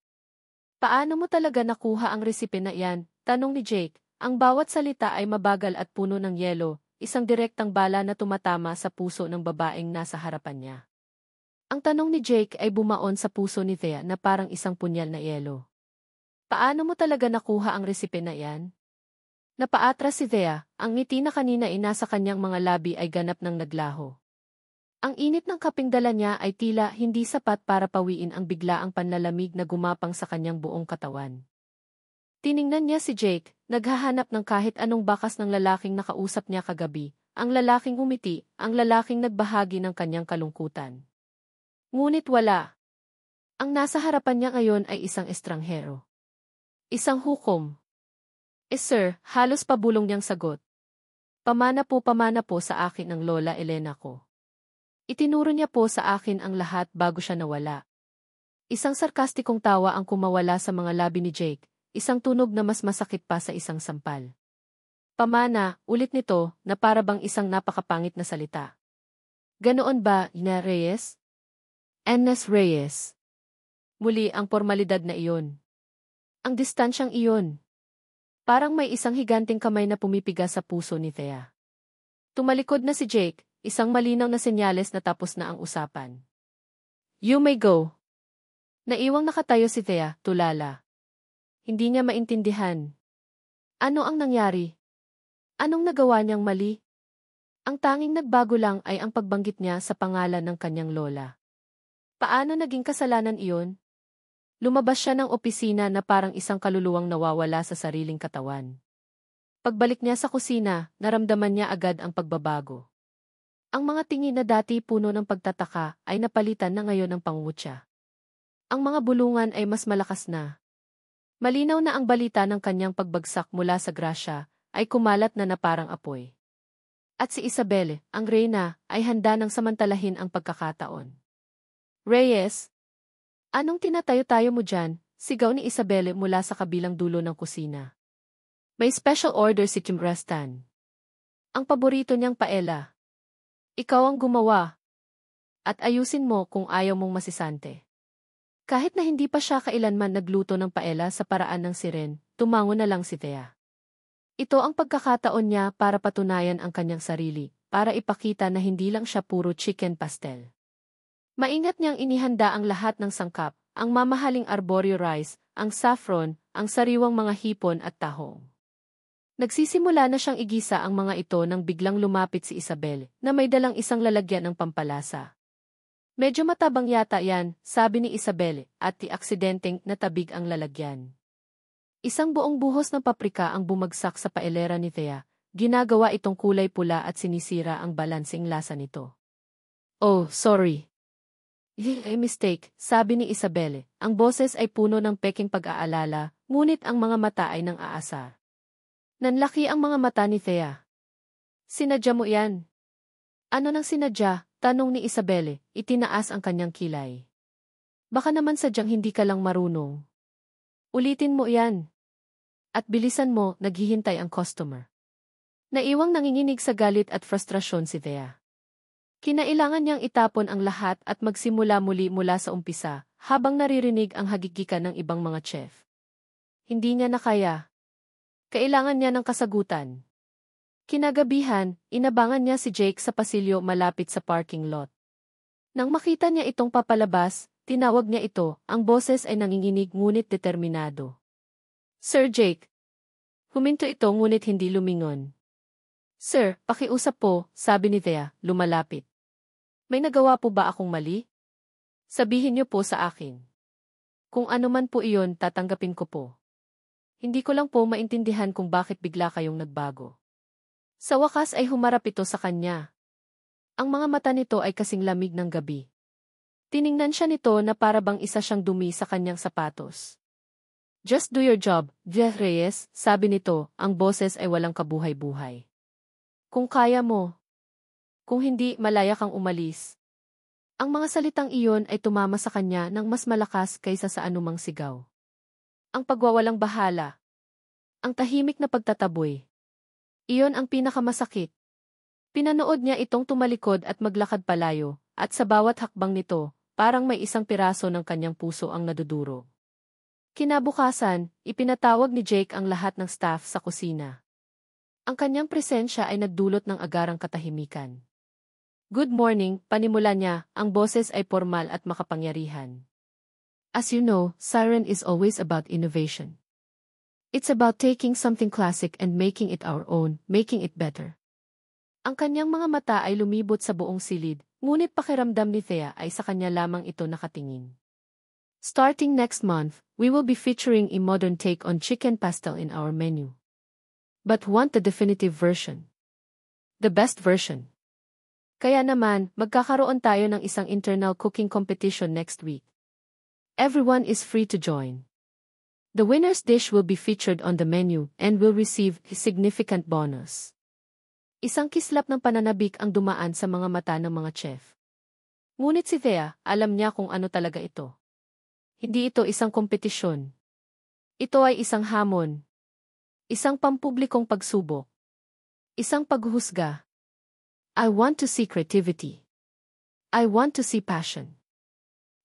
A: Paano mo talaga nakuha ang resipe na iyan? Tanong ni Jake. Ang bawat salita ay mabagal at puno ng yelo, isang direktang bala na tumatama sa puso ng babaeng nasa harapan niya. Ang tanong ni Jake ay bumaon sa puso ni Thea na parang isang punyal na yelo. Paano mo talaga nakuha ang resipe na iyan? Napaatras si Thea, ang ngiti na kanina ay nasa kanyang mga labi ay ganap ng naglaho. Ang init ng kaping dala niya ay tila hindi sapat para pawiin ang biglaang panlalamig na gumapang sa kanyang buong katawan. Tiningnan niya si Jake, naghahanap ng kahit anong bakas ng lalaking nakausap niya kagabi, ang lalaking umiti, ang lalaking nagbahagi ng kanyang kalungkutan. Ngunit wala. Ang nasa harapan niya ngayon ay isang estranghero. Isang hukom. Sir, halos pabulong niyang sagot. Pamana po sa akin ang Lola Elena ko. Itinuro niya po sa akin ang lahat bago siya nawala. Isang sarkastikong tawa ang kumawala sa mga labi ni Jake, isang tunog na mas masakit pa sa isang sampal. Pamana, ulit nito, na para bang isang napakapangit na salita. Ganoon ba, Ina Reyes? Ernest Reyes. Muli ang formalidad na iyon. Ang distansyang iyon. Parang may isang higanting kamay na pumipiga sa puso ni Thea. Tumalikod na si Jake, isang malinaw na senyales na tapos na ang usapan. You may go. Naiwang nakatayo si Thea, tulala. Hindi niya maintindihan. Ano ang nangyari? Anong nagawa niyang mali? Ang tanging nagbago lang ay ang pagbanggit niya sa pangalan ng kanyang lola. Paano naging kasalanan iyon? Lumabas siya ng opisina na parang isang kaluluwang nawawala sa sariling katawan. Pagbalik niya sa kusina, naramdaman niya agad ang pagbabago. Ang mga tingin na dati puno ng pagtataka ay napalitan na ngayon ng pangungutya. Ang mga bulungan ay mas malakas na. Malinaw na ang balita ng kanyang pagbagsak mula sa grasya ay kumalat na parang apoy. At si Isabel, ang reyna, ay handa nang samantalahin ang pagkakataon. Reyes, anong tinatayo-tayo mo dyan? Sigaw ni Isabel mula sa kabilang dulo ng kusina. May special order si Kim Rastan. Ang paborito niyang paella. Ikaw ang gumawa. At ayusin mo kung ayaw mong masisante. Kahit na hindi pa siya kailanman nagluto ng paella sa paraan ng siren, tumango na lang si Thea. Ito ang pagkakataon niya para patunayan ang kanyang sarili, para ipakita na hindi lang siya puro chicken pastel. Maingat niyang inihanda ang lahat ng sangkap, ang mamahaling arborio rice, ang saffron, ang sariwang mga hipon at tahong. Nagsisimula na siyang igisa ang mga ito nang biglang lumapit si Isabel, na may dalang isang lalagyan ng pampalasa. Medyo matabang yata yan, sabi ni Isabel, at aksidenteng natabig ang lalagyan. Isang buong buhos ng paprika ang bumagsak sa paelera ni Thea, ginagawa itong kulay pula at sinisira ang balansing lasa nito. Oh, sorry. A mistake, sabi ni Isabel, ang boses ay puno ng peking pag-aalala, ngunit ang mga mata ay nang aasar. Nanlaki ang mga mata ni Thea. Sinadya mo yan? Ano nang sinadya? Tanong ni Isabel, itinaas ang kanyang kilay. Baka naman sadyang hindi ka lang marunong. Ulitin mo yan. At bilisan mo, naghihintay ang customer. Naiwang nanginginig sa galit at frustrasyon si Thea. Kinailangan niyang itapon ang lahat at magsimula muli mula sa umpisa, habang naririnig ang hagigikan ng ibang mga chef. Hindi niya na kaya. Kailangan niya ng kasagutan. Kinagabihan, inabangan niya si Jake sa pasilyo malapit sa parking lot. Nang makita niya itong papalabas, tinawag niya ito, ang boses ay nanginginig ngunit determinado. Sir Jake. Huminto ito ngunit hindi lumingon. Sir, pakiusap po, sabi ni Thea, lumalapit. May nagawa po ba akong mali? Sabihin niyo po sa akin. Kung ano man po iyon, tatanggapin ko po. Hindi ko lang po maintindihan kung bakit bigla kayong nagbago. Sa wakas ay humarap ito sa kanya. Ang mga mata nito ay kasing lamig ng gabi. Tiningnan siya nito na para bang isa siyang dumi sa kanyang sapatos. Just do your job, Jeff Reyes, sabi nito, ang boses ay walang kabuhay-buhay. Kung kaya mo. Kung hindi, malaya kang umalis. Ang mga salitang iyon ay tumama sa kanya ng mas malakas kaysa sa anumang sigaw. Ang pagwawalang bahala. Ang tahimik na pagtataboy. Iyon ang pinakamasakit. Pinanood niya itong tumalikod at maglakad palayo, at sa bawat hakbang nito, parang may isang piraso ng kanyang puso ang naduduro. Kinabukasan, ipinatawag ni Jake ang lahat ng staff sa kusina. Ang kanyang presensya ay nagdulot ng agarang katahimikan. Good morning, panimula niya, ang boses ay formal at makapangyarihan. As you know, Siren is always about innovation. It's about taking something classic and making it our own, making it better. Ang kanyang mga mata ay lumibot sa buong silid, ngunit pakiramdam ni Thea ay sa kanya lamang ito nakatingin. Starting next month, we will be featuring a modern take on chicken pastel in our menu. But want the definitive version. The best version. Kaya naman, magkakaroon tayo ng isang internal cooking competition next week. Everyone is free to join. The winner's dish will be featured on the menu and will receive a significant bonus. Isang kislap ng pananabik ang dumaan sa mga mata ng mga chef. Ngunit si Thea, alam niya kung ano talaga ito. Hindi ito isang kompetisyon. Ito ay isang hamon. Isang pampublikong pagsubok. Isang paghuhusga. I want to see creativity. I want to see passion.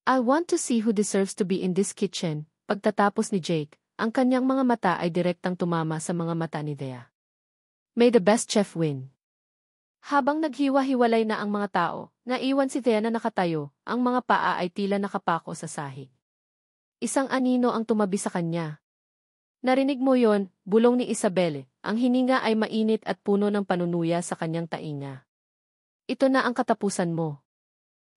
A: I want to see who deserves to be in this kitchen. Pagtatapos ni Jake, ang kanyang mga mata ay direktang tumama sa mga mata ni Thea. May the best chef win. Habang naghiwa-hiwalay na ang mga tao, naiwan si Thea na nakatayo, ang mga paa ay tila nakapako sa sahig. Isang anino ang tumabi sa kanya. Narinig mo yon, bulong ni Isabelle, ang hininga ay mainit at puno ng panunuya sa kanyang tainga. Ito na ang katapusan mo.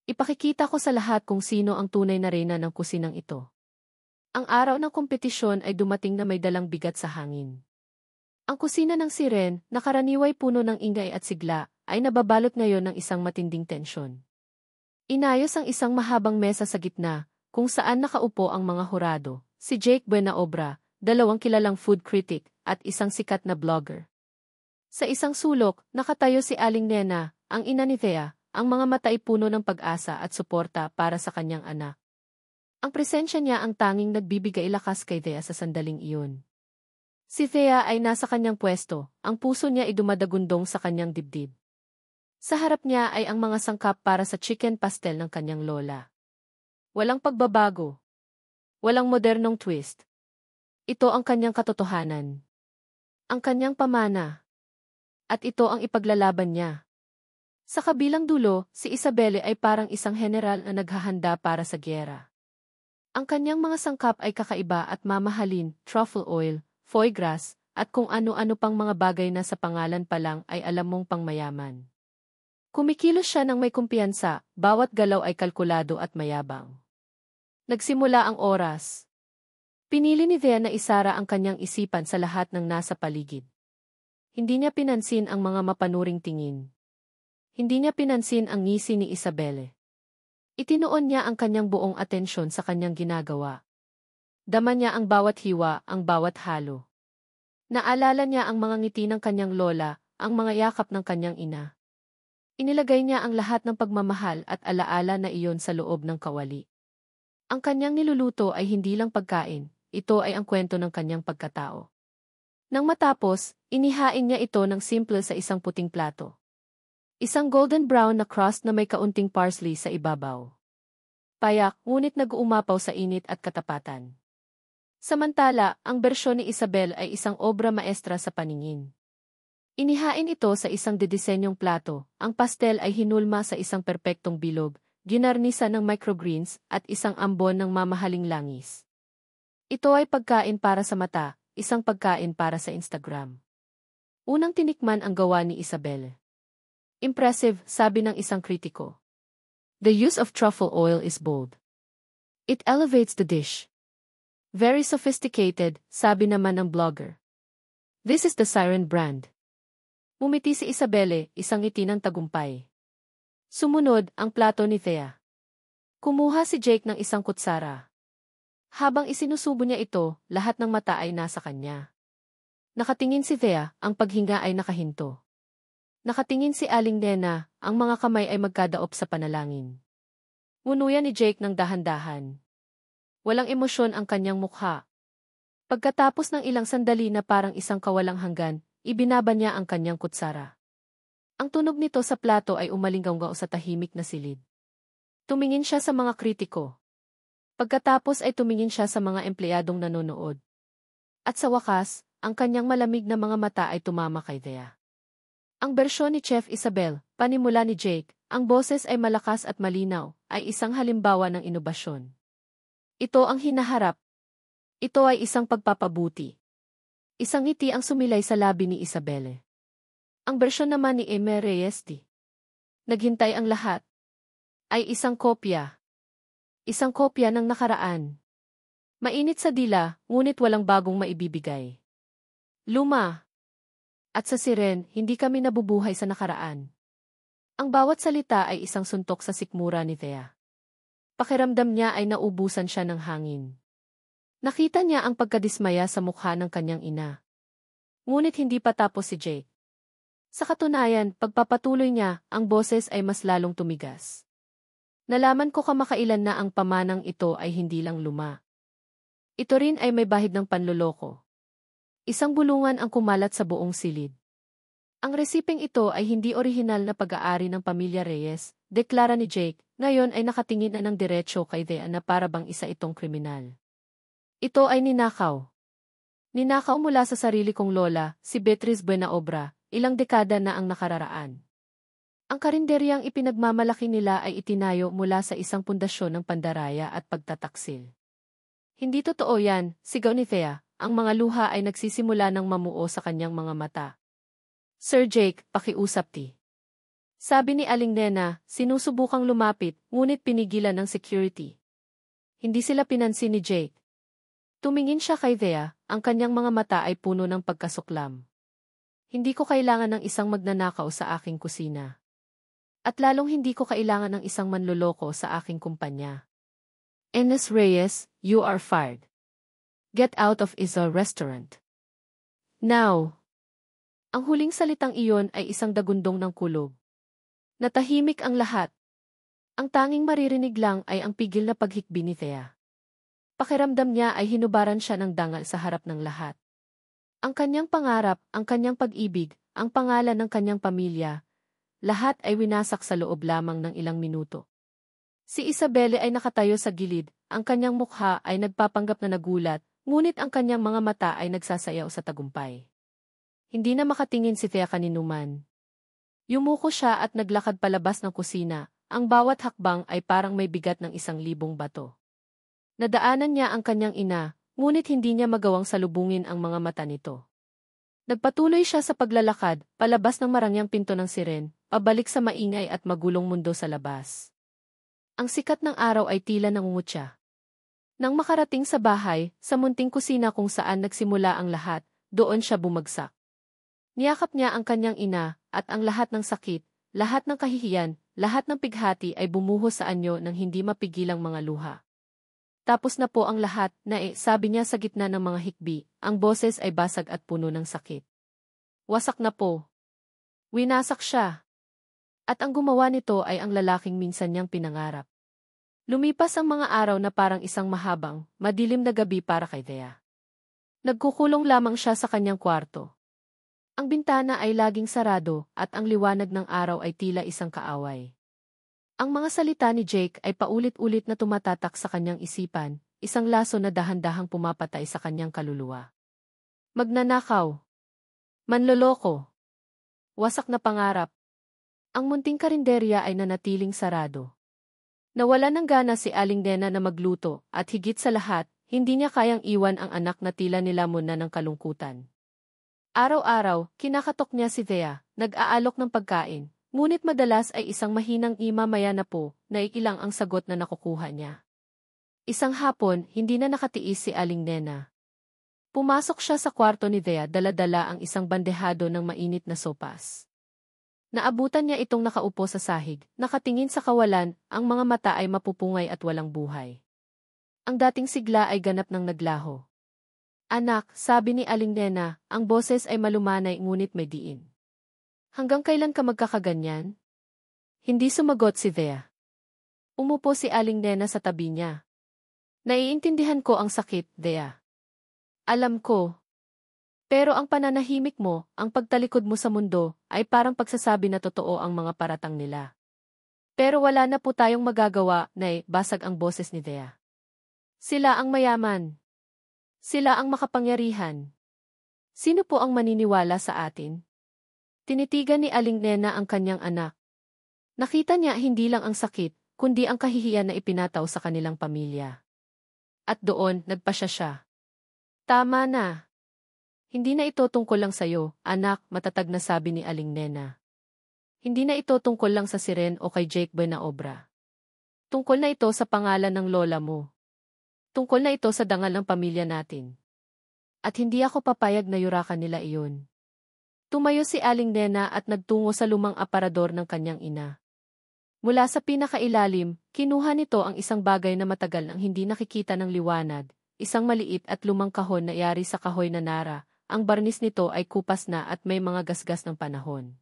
A: Ipakikita ko sa lahat kung sino ang tunay na reyna ng kusinang ito. Ang araw ng kompetisyon ay dumating na may dalang bigat sa hangin. Ang kusina ng Siren, na karaniway puno ng ingay at sigla, ay nababalot ngayon ng isang matinding tensyon. Inayos ang isang mahabang mesa sa gitna, kung saan nakaupo ang mga hurado, si Jake Buenaobra, 2 kilalang food critic, at isang sikat na blogger. Sa isang sulok, nakatayo si Aling Nena, ang ina ni Thea, ang mga mata ay puno ng pag-asa at suporta para sa kanyang anak. Ang presensya niya ang tanging nagbibigay lakas kay Thea sa sandaling iyon. Si Thea ay nasa kanyang pwesto, ang puso niya ay dumadagundong sa kanyang dibdib. Sa harap niya ay ang mga sangkap para sa chicken pastel ng kanyang lola. Walang pagbabago. Walang modernong twist. Ito ang kanyang katotohanan. Ang kanyang pamana. At ito ang ipaglalaban niya. Sa kabilang dulo, si Isabelle ay parang isang general na naghahanda para sa gyera. Ang kanyang mga sangkap ay kakaiba at mamahalin, truffle oil, foie gras, at kung ano-ano pang mga bagay na sa pangalan pa lang ay alam mong pangmayaman. Kumikilos siya ng may kumpiyansa, bawat galaw ay kalkulado at mayabang. Nagsimula ang oras. Pinili ni Thea na isara ang kanyang isipan sa lahat ng nasa paligid. Hindi niya pinansin ang mga mapanuring tingin. Hindi niya pinansin ang ngisi ni Isabelle. Itinuon niya ang kanyang buong atensyon sa kanyang ginagawa. Dama niya ang bawat hiwa, ang bawat halo. Naalala niya ang mga ngiti ng kanyang lola, ang mga yakap ng kanyang ina. Inilagay niya ang lahat ng pagmamahal at alaala na iyon sa loob ng kawali. Ang kanyang niluluto ay hindi lang pagkain, ito ay ang kwento ng kanyang pagkatao. Nang matapos, inihain niya ito ng simple sa isang puting plato. Isang golden brown na crust na may kaunting parsley sa ibabaw. Payak, ngunit nag-uumapaw sa init at katapatan. Samantala, ang bersyon ni Isabel ay isang obra maestra sa paningin. Inihain ito sa isang dedisenyong plato, ang pastel ay hinulma sa isang perpektong bilog, ginarnisa ng microgreens at isang ambon ng mamahaling langis. Ito ay pagkain para sa mata, isang pagkain para sa Instagram. Unang tinikman ang gawa ni Isabel. Impressive, sabi ng isang kritiko. The use of truffle oil is bold. It elevates the dish. Very sophisticated, sabi naman ng blogger. This is the Siren brand. Umiti si Isabelle, isang ngiti ng tagumpay. Sumunod, ang plato ni Thea. Kumuha si Jake ng isang kutsara. Habang isinusubo niya ito, lahat ng mata ay nasa kanya. Nakatingin si Thea, ang paghinga ay nakahinto. Nakatingin si Aling Nena, ang mga kamay ay magkadaop sa panalangin. Ngunuyan ni Jake ng dahan-dahan. Walang emosyon ang kanyang mukha. Pagkatapos ng ilang sandali na parang isang kawalang hanggan, ibinaba niya ang kanyang kutsara. Ang tunog nito sa plato ay umalinggaw sa tahimik na silid. Tumingin siya sa mga kritiko. Pagkatapos ay tumingin siya sa mga empleyadong nanonood. At sa wakas, ang kanyang malamig na mga mata ay tumama kay Thea. Ang bersyon ni Chef Isabel, panimula ni Jake, ang boses ay malakas at malinaw, ay isang halimbawa ng inobasyon. Ito ang hinaharap. Ito ay isang pagpapabuti. Isang ngiti ang sumilay sa labi ni Isabelle. Ang bersyon naman ni Eme Reyes D. Naghintay ang lahat. Ay isang kopya. Isang kopya ng nakaraan. Mainit sa dila, ngunit walang bagong maibibigay. Luma. At sa siren, hindi kami nabubuhay sa nakaraan. Ang bawat salita ay isang suntok sa sikmura ni Thea. Pakiramdam niya ay naubusan siya ng hangin. Nakita niya ang pagkadismaya sa mukha ng kanyang ina. Ngunit hindi pa tapos si Jake. Sa katunayan, pagpapatuloy niya, ang boses ay mas lalong tumigas. Nalaman ko kamakailan na ang pamanang ito ay hindi lang luma. Ito rin ay may bahid ng panloloko. Isang bulungan ang kumalat sa buong silid. Ang resipeng ito ay hindi orihinal na pag-aari ng pamilya Reyes, deklara ni Jake, ngayon ay nakatingin na ng diretsyo kay Thea na para bang isa itong kriminal. Ito ay ninakaw. Ninakaw mula sa sarili kong lola, si Beatriz Buenaobra, ilang dekada na ang nakararaan. Ang karinderyang ipinagmamalaki nila ay itinayo mula sa isang pundasyon ng pandaraya at pagtataksil. Hindi totoo yan, sigaw ni Thea, ang mga luha ay nagsisimula ng mamuo sa kanyang mga mata. Sir Jake, pakiusap ti. Sabi ni Aling Nena, sinusubukang lumapit, ngunit pinigilan ng security. Hindi sila pinansin ni Jake. Tumingin siya kay Thea, ang kanyang mga mata ay puno ng pagkasuklam. Hindi ko kailangan ng isang magnanakaw sa aking kusina. At lalong hindi ko kailangan ng isang manloloko sa aking kumpanya. Enes Reyes, you are fired. Get out of Isa restaurant. Now. Ang huling salitang iyon ay isang dagundong ng kulog. Natahimik ang lahat. Ang tanging maririnig lang ay ang pigil na paghikbi ni Thea. Pakiramdam niya ay hinubaran siya ng dangal sa harap ng lahat. Ang kanyang pangarap, ang kanyang pag-ibig, ang pangalan ng kanyang pamilya, lahat ay winasak sa loob lamang ng ilang minuto. Si Isabelle ay nakatayo sa gilid, ang kanyang mukha ay nagpapanggap na nagulat, ngunit ang kanyang mga mata ay nagsasayaw sa tagumpay. Hindi na makatingin si Thea kaninuman. Yumuko siya at naglakad palabas ng kusina, ang bawat hakbang ay parang may bigat ng 1,000 bato. Nadaanan niya ang kanyang ina, ngunit hindi niya magawang salubungin ang mga mata nito. Nagpatuloy siya sa paglalakad, palabas ng marangyang pinto ng siren, pabalik sa maingay at magulong mundo sa labas. Ang sikat ng araw ay tila nangungutya. Nang makarating sa bahay, sa munting kusina kung saan nagsimula ang lahat, doon siya bumagsak. Niyakap niya ang kanyang ina, at ang lahat ng sakit, lahat ng kahihiyan, lahat ng pighati ay bumuhos sa anyo ng hindi mapigilang mga luha. Tapos na po ang lahat, sabi niya sa gitna ng mga hikbi, ang boses ay basag at puno ng sakit. Wasak na po. Winasak siya. At ang gumawa nito ay ang lalaking minsan niyang pinangarap. Lumipas ang mga araw na parang isang mahabang, madilim na gabi para kay Thea. Nagkukulong lamang siya sa kanyang kwarto. Ang bintana ay laging sarado at ang liwanag ng araw ay tila isang kaaway. Ang mga salita ni Jake ay paulit-ulit na tumatatak sa kanyang isipan, isang laso na dahan-dahang pumapatay sa kanyang kaluluwa. Magnanakaw. Manloloko. Wasak na pangarap. Ang munting karinderya ay nanatiling sarado. Nawala ng gana si Aling Nena na magluto at higit sa lahat, hindi niya kayang iwan ang anak na tila nilamon na ng kalungkutan. Araw-araw, kinakatok niya si Thea, nag-aalok ng pagkain. Ngunit madalas ay isang mahinang maya na po, na ikilang ang sagot na nakukuha niya. Isang hapon, hindi na nakatiis si Aling Nena. Pumasok siya sa kwarto ni Thea dala-dala ang isang bandehado ng mainit na sopas. Naabutan niya itong nakaupo sa sahig, nakatingin sa kawalan, ang mga mata ay mapupungay at walang buhay. Ang dating sigla ay ganap ng naglaho. Anak, sabi ni Aling Nena, ang boses ay malumanay ngunit may diin. Hanggang kailan ka magkakaganyan? Hindi sumagot si Thea. Umupo si Aling Nena sa tabi niya. Naiintindihan ko ang sakit, Thea. Alam ko. Pero ang pananahimik mo, ang pagtalikod mo sa mundo, ay parang pagsasabi na totoo ang mga paratang nila. Pero wala na po tayong magagawa, Nay, basag ang boses ni Thea. Sila ang mayaman. Sila ang makapangyarihan. Sino po ang maniniwala sa atin? Tinitigan ni Aling Nena ang kanyang anak. Nakita niya hindi lang ang sakit, kundi ang kahihiyan na ipinataw sa kanilang pamilya. At doon, nagpasya siya. Tama na. Hindi na ito tungkol lang sa'yo, anak, matatag na sabi ni Aling Nena. Hindi na ito tungkol lang sa Siren o kay Jake Boy na obra. Tungkol na ito sa pangalan ng lola mo. Tungkol na ito sa dangal ng pamilya natin. At hindi ako papayag na yurakan nila iyon. Tumayo si Aling Nena at nagtungo sa lumang aparador ng kanyang ina. Mula sa pinakailalim, kinuha nito ang isang bagay na matagal nang hindi nakikita ng liwanag, isang maliit at lumang kahon na yari sa kahoy na nara. Ang barnis nito ay kupas na at may mga gasgas ng panahon.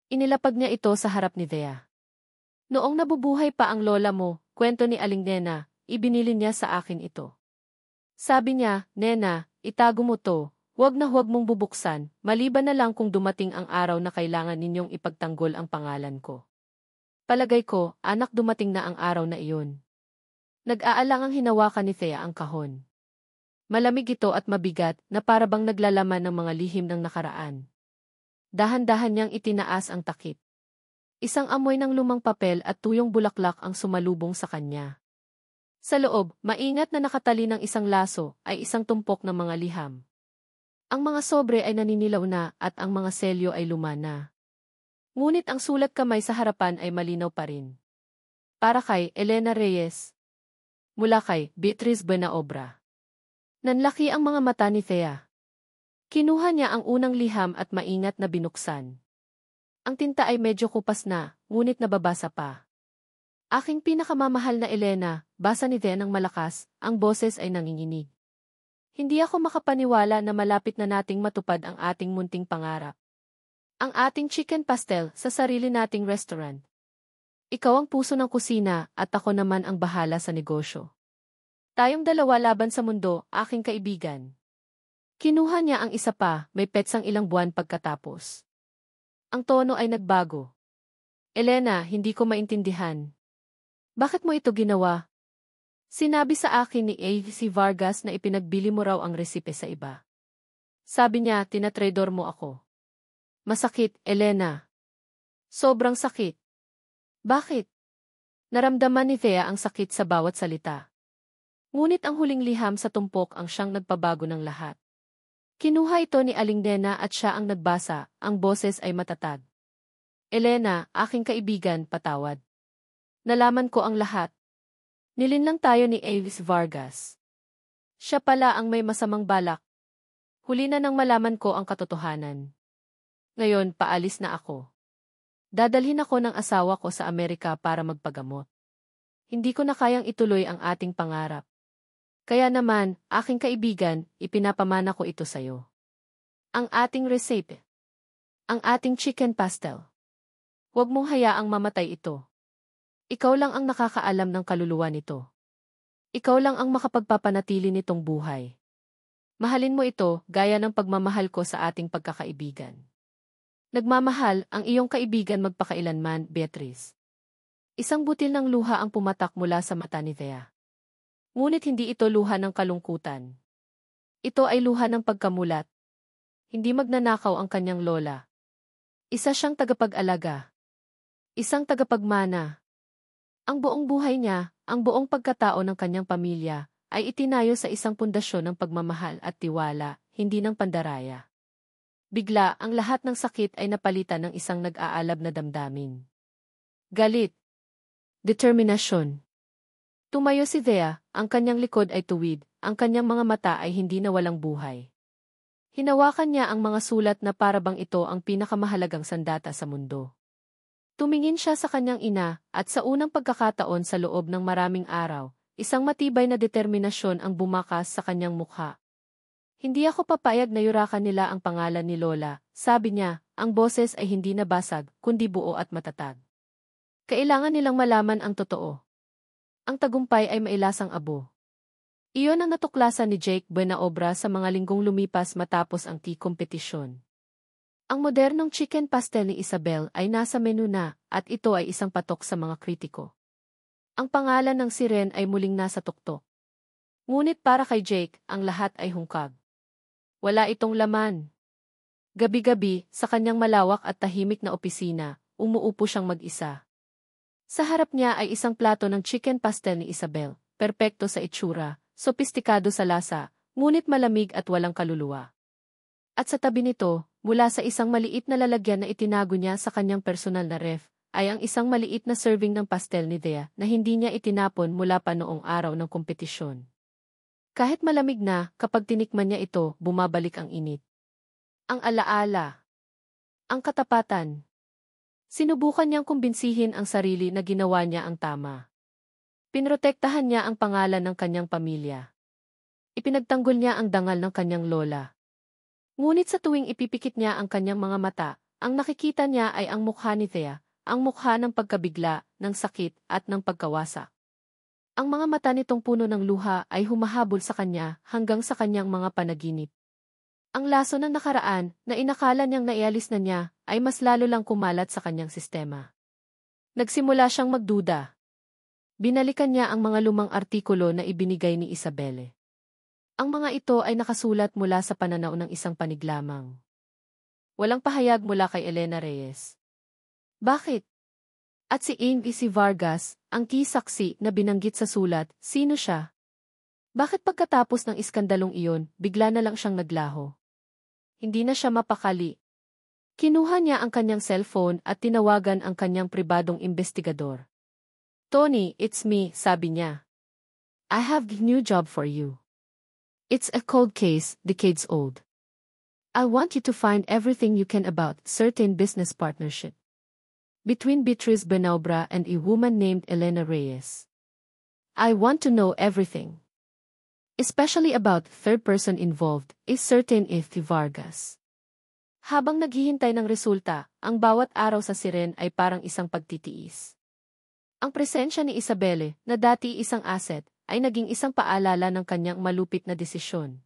A: Inilapag niya ito sa harap ni Thea. Noong nabubuhay pa ang lola mo, kwento ni Aling Nena, ibinili niya sa akin ito. Sabi niya, Nena, itago mo to, huwag na huwag mong bubuksan, maliban na lang kung dumating ang araw na kailangan ninyong ipagtanggol ang pangalan ko. Palagay ko, anak, dumating na ang araw na iyon. Nag-aalangang hinawakan ni Thea ang kahon. Malamig ito at mabigat na parabang naglalaman ng mga lihim ng nakaraan. Dahan-dahan niyang itinaas ang takip. Isang amoy ng lumang papel at tuyong bulaklak ang sumalubong sa kanya. Sa loob, maingat na nakatali ng isang laso ay isang tumpok ng mga liham. Ang mga sobre ay naninilaw na at ang mga selyo ay luma na. Ngunit ang sulat kamay sa harapan ay malinaw pa rin. Para kay Elena Reyes. Mula kay Beatriz Buenaobra. Nanlaki ang mga mata ni Thea. Kinuha niya ang unang liham at maingat na binuksan. Ang tinta ay medyo kupas na, ngunit nababasa pa. Aking pinakamamahal na Elena, basa ni Thea ng malakas, ang boses ay nanginginig. Hindi ako makapaniwala na malapit na nating matupad ang ating munting pangarap. Ang ating chicken pastel sa sarili nating restaurant. Ikaw ang puso ng kusina at ako naman ang bahala sa negosyo. Tayong dalawa laban sa mundo, aking kaibigan. Kinuha niya ang isa pa, may petsang ilang buwan pagkatapos. Ang tono ay nagbago. Elena, hindi ko maintindihan. Bakit mo ito ginawa? Sinabi sa akin ni A.C. Vargas na ipinagbili mo raw ang resipe sa iba. Sabi niya, tinatrador mo ako. Masakit, Elena. Sobrang sakit. Bakit? Naramdaman ni Thea ang sakit sa bawat salita. Ngunit ang huling liham sa tumpok ang siyang nagpabago ng lahat. Kinuha ito ni Aling Nena at siya ang nagbasa, ang boses ay matatag. Elena, aking kaibigan, patawad. Nalaman ko ang lahat. Nilinlang tayo ni Avis Vargas. Siya pala ang may masamang balak. Huli na nang malaman ko ang katotohanan. Ngayon, paalis na ako. Dadalhin ako ng asawa ko sa Amerika para magpagamot. Hindi ko na kayang ituloy ang ating pangarap. Kaya naman, aking kaibigan, ipinapamana ko ito sa'yo. Ang ating recipe. Ang ating chicken pastel. Huwag mong hayaang mamatay ito. Ikaw lang ang nakakaalam ng kaluluwa nito. Ikaw lang ang makapagpapanatili nitong buhay. Mahalin mo ito, gaya ng pagmamahal ko sa ating pagkakaibigan. Nagmamahal ang iyong kaibigan magpakailanman, Beatriz. Isang butil ng luha ang pumatak mula sa mata ni Thea. Ngunit hindi ito luha ng kalungkutan. Ito ay luha ng pagkamulat. Hindi magnanakaw ang kanyang lola. Isa siyang tagapag-alaga. Isang tagapagmana. Ang buong buhay niya, ang buong pagkatao ng kanyang pamilya, ay itinayo sa isang pundasyon ng pagmamahal at tiwala, hindi ng pandaraya. Bigla, ang lahat ng sakit ay napalitan ng isang nag-aalab na damdamin. Galit. Determinasyon. Tumayo si Thea, ang kanyang likod ay tuwid, ang kanyang mga mata ay hindi na walang buhay. Hinawakan niya ang mga sulat na parabang ito ang pinakamahalagang sandata sa mundo. Tumingin siya sa kanyang ina, at sa unang pagkakataon sa loob ng maraming araw, isang matibay na determinasyon ang bumakas sa kanyang mukha. Hindi ako papayag na yurakan nila ang pangalan ni Lola, sabi niya, ang boses ay hindi nabasag, kundi buo at matatag. Kailangan nilang malaman ang totoo. Ang tagumpay ay mailasang abo. Iyon ang natuklasan ni Jake Buenaobra sa mga linggong lumipas matapos ang tea kompetisyon. Ang modernong chicken pastel ni Isabel ay nasa menu na at ito ay isang patok sa mga kritiko. Ang pangalan ng siren ay muling nasa tuktok. Ngunit para kay Jake, ang lahat ay hungkag. Wala itong laman. Gabi-gabi, sa kanyang malawak at tahimik na opisina, umuupo siyang mag-isa. Sa harap niya ay isang plato ng chicken pastel ni Isabel, perpekto sa itsura, sopistikado sa lasa, ngunit malamig at walang kaluluwa. At sa tabi nito, mula sa isang maliit na lalagyan na itinago niya sa kanyang personal na ref, ay ang isang maliit na serving ng pastel ni Thea na hindi niya itinapon mula pa noong araw ng kompetisyon. Kahit malamig na, kapag tinikman niya ito, bumabalik ang init. Ang alaala. Ang katapatan. Sinubukan niyang kumbinsihin ang sarili na ginawa niya ang tama. Pinrotektahan niya ang pangalan ng kanyang pamilya. Ipinagtanggol niya ang dangal ng kanyang lola. Ngunit sa tuwing ipipikit niya ang kanyang mga mata, ang nakikita niya ay ang mukha ni Thea, ang mukha ng pagkabigla, ng sakit, at ng pagkawasak. Ang mga mata nitong puno ng luha ay humahabol sa kanya hanggang sa kanyang mga panaginip. Ang laso ng nakaraan, na inakala niyang naialis na niya, ay mas lalo lang kumalat sa kanyang sistema. Nagsimula siyang magduda. Binalikan niya ang mga lumang artikulo na ibinigay ni Isabelle. Ang mga ito ay nakasulat mula sa pananaw ng isang panig lamang. Walang pahayag mula kay Elena Reyes. Bakit? At si Amy C. Vargas, ang kisaksi na binanggit sa sulat, sino siya? Bakit pagkatapos ng iskandalong iyon, bigla na lang siyang naglaho? Hindi na siya mapakali. Kinuha niya ang kanyang cellphone at tinawagan ang kanyang pribadong investigador. Tony, it's me, sabi niya. I have a new job for you. It's a cold case, decades old. I want you to find everything you can about certain business partnership between Beatrice Buenaobra and a woman named Elena Reyes. I want to know everything. Especially about third person involved, a certain Ethie Vargas. Habang naghihintay ng resulta, ang bawat araw sa siren ay parang isang pagtitiis. Ang presensya ni Isabelle, na dati isang asset, ay naging isang paalala ng kanyang malupit na desisyon.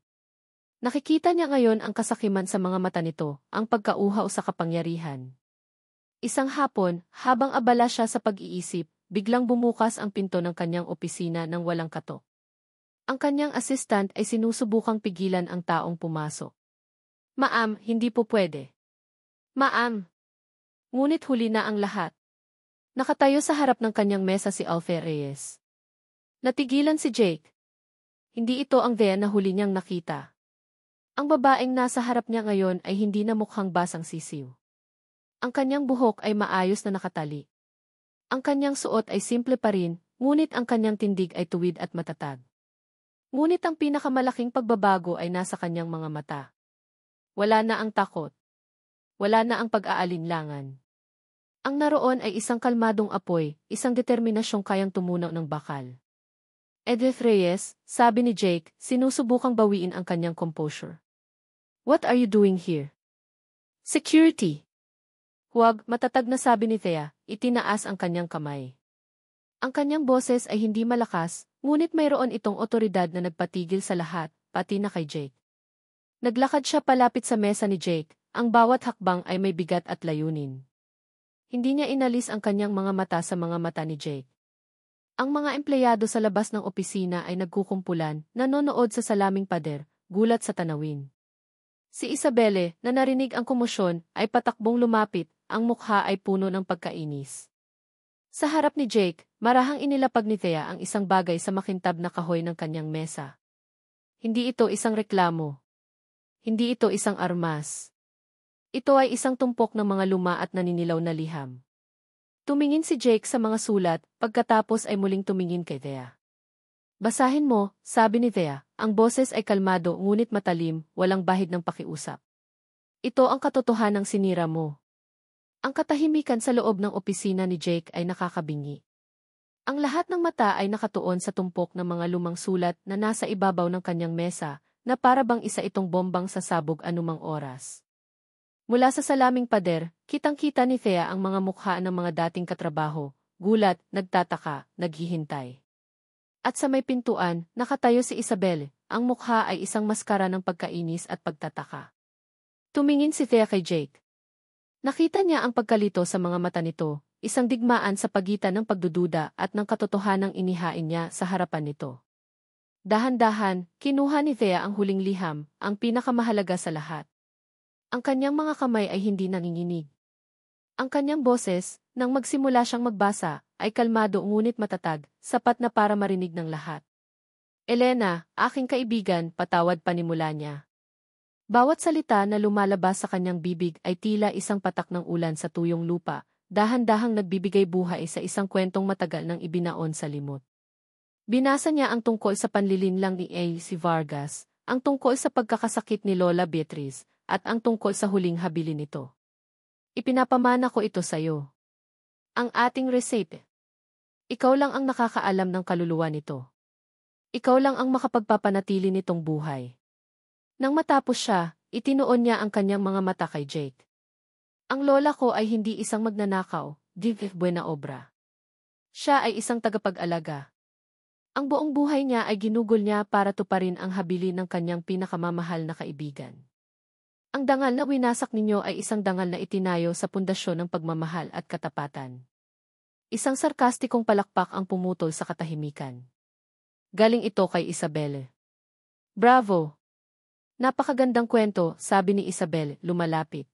A: Nakikita niya ngayon ang kasakiman sa mga mata nito, ang pagkauhaw sa kapangyarihan. Isang hapon, habang abala siya sa pag-iisip, biglang bumukas ang pinto ng kanyang opisina ng walang katok. Ang kanyang assistant ay sinusubukang pigilan ang taong pumasok. Ma'am, hindi po pwede. Ma'am. Ngunit huli na ang lahat. Nakatayo sa harap ng kanyang mesa si Alfie Reyes. Natigilan si Jake. Hindi ito ang Thea na huli niyang nakita. Ang babaeng nasa harap niya ngayon ay hindi na mukhang basang sisiw. Ang kanyang buhok ay maayos na nakatali. Ang kanyang suot ay simple pa rin, ngunit ang kanyang tindig ay tuwid at matatag. Ngunit ang pinakamalaking pagbabago ay nasa kanyang mga mata. Wala na ang takot. Wala na ang pag-aalinlangan. Ang naroon ay isang kalmadong apoy, isang determinasyong kayang tumunaw ng bakal. Edith Reyes, sabi ni Jake, sinusubukang bawiin ang kanyang composure. What are you doing here? Security. Huwag, matatag na sabi ni Thea, itinaas ang kanyang kamay. Ang kanyang boses ay hindi malakas, ngunit mayroon itong otoridad na nagpatigil sa lahat, pati na kay Jake. Naglakad siya palapit sa mesa ni Jake, ang bawat hakbang ay may bigat at layunin. Hindi niya inalis ang kanyang mga mata sa mga mata ni Jake. Ang mga empleyado sa labas ng opisina ay nagkukumpulan, nanonood sa salaming pader, gulat sa tanawin. Si Isabelle, na narinig ang komosyon, ay patakbong lumapit, ang mukha ay puno ng pagkainis. Sa harap ni Jake, marahang inilapag ni Thea ang isang bagay sa makintab na kahoy ng kanyang mesa. Hindi ito isang reklamo. Hindi ito isang armas. Ito ay isang tumpok ng mga luma at naninilaw na liham. Tumingin si Jake sa mga sulat, pagkatapos ay muling tumingin kay Thea. Basahin mo, sabi ni Thea, ang boses ay kalmado ngunit matalim, walang bahid ng pakiusap. Ito ang katotohanang sinira mo. Ang katahimikan sa loob ng opisina ni Jake ay nakakabingi. Ang lahat ng mata ay nakatuon sa tumpok ng mga lumang sulat na nasa ibabaw ng kanyang mesa, na para bang isa itong bombang sasabog anumang oras. Mula sa salaming pader, kitang-kita ni Thea ang mga mukha ng mga dating katrabaho, gulat, nagtataka, naghihintay. At sa may pintuan, nakatayo si Isabel, ang mukha ay isang maskara ng pagkainis at pagtataka. Tumingin si Thea kay Jake. Nakita niya ang pagkalito sa mga mata nito, isang digmaan sa pagitan ng pagdududa at ng katotohanang inihain niya sa harapan nito. Dahan-dahan, kinuha ni Thea ang huling liham, ang pinakamahalaga sa lahat. Ang kanyang mga kamay ay hindi nanginginig. Ang kanyang boses, nang magsimula siyang magbasa, ay kalmado ngunit matatag, sapat na para marinig ng lahat. Elena, aking kaibigan, patawad panimula niya. Bawat salita na lumalabas sa kanyang bibig ay tila isang patak ng ulan sa tuyong lupa, dahan-dahang nagbibigay buhay sa isang kwentong matagal nang ibinaon sa limot. Binasa niya ang tungkol sa panlilinlang ni A.C. Vargas, ang tungkol sa pagkakasakit ni Lola Beatriz, at ang tungkol sa huling habilin nito. Ipinapamana ko ito sa'yo. Ang ating recipe. Ikaw lang ang nakakaalam ng kaluluwa nito. Ikaw lang ang makapagpapanatili nitong buhay. Nang matapos siya, itinuon niya ang kanyang mga mata kay Jake. Ang lola ko ay hindi isang magnanakaw, di buena obra. Siya ay isang tagapag-alaga. Ang buong buhay niya ay ginugol niya para tuparin ang habilin ng kanyang pinakamamahal na kaibigan. Ang dangal na winasak ninyo ay isang dangal na itinayo sa pundasyon ng pagmamahal at katapatan. Isang sarkastikong palakpak ang pumutol sa katahimikan. Galing ito kay Isabel. Bravo! Napakagandang kwento, sabi ni Isabel, lumalapit.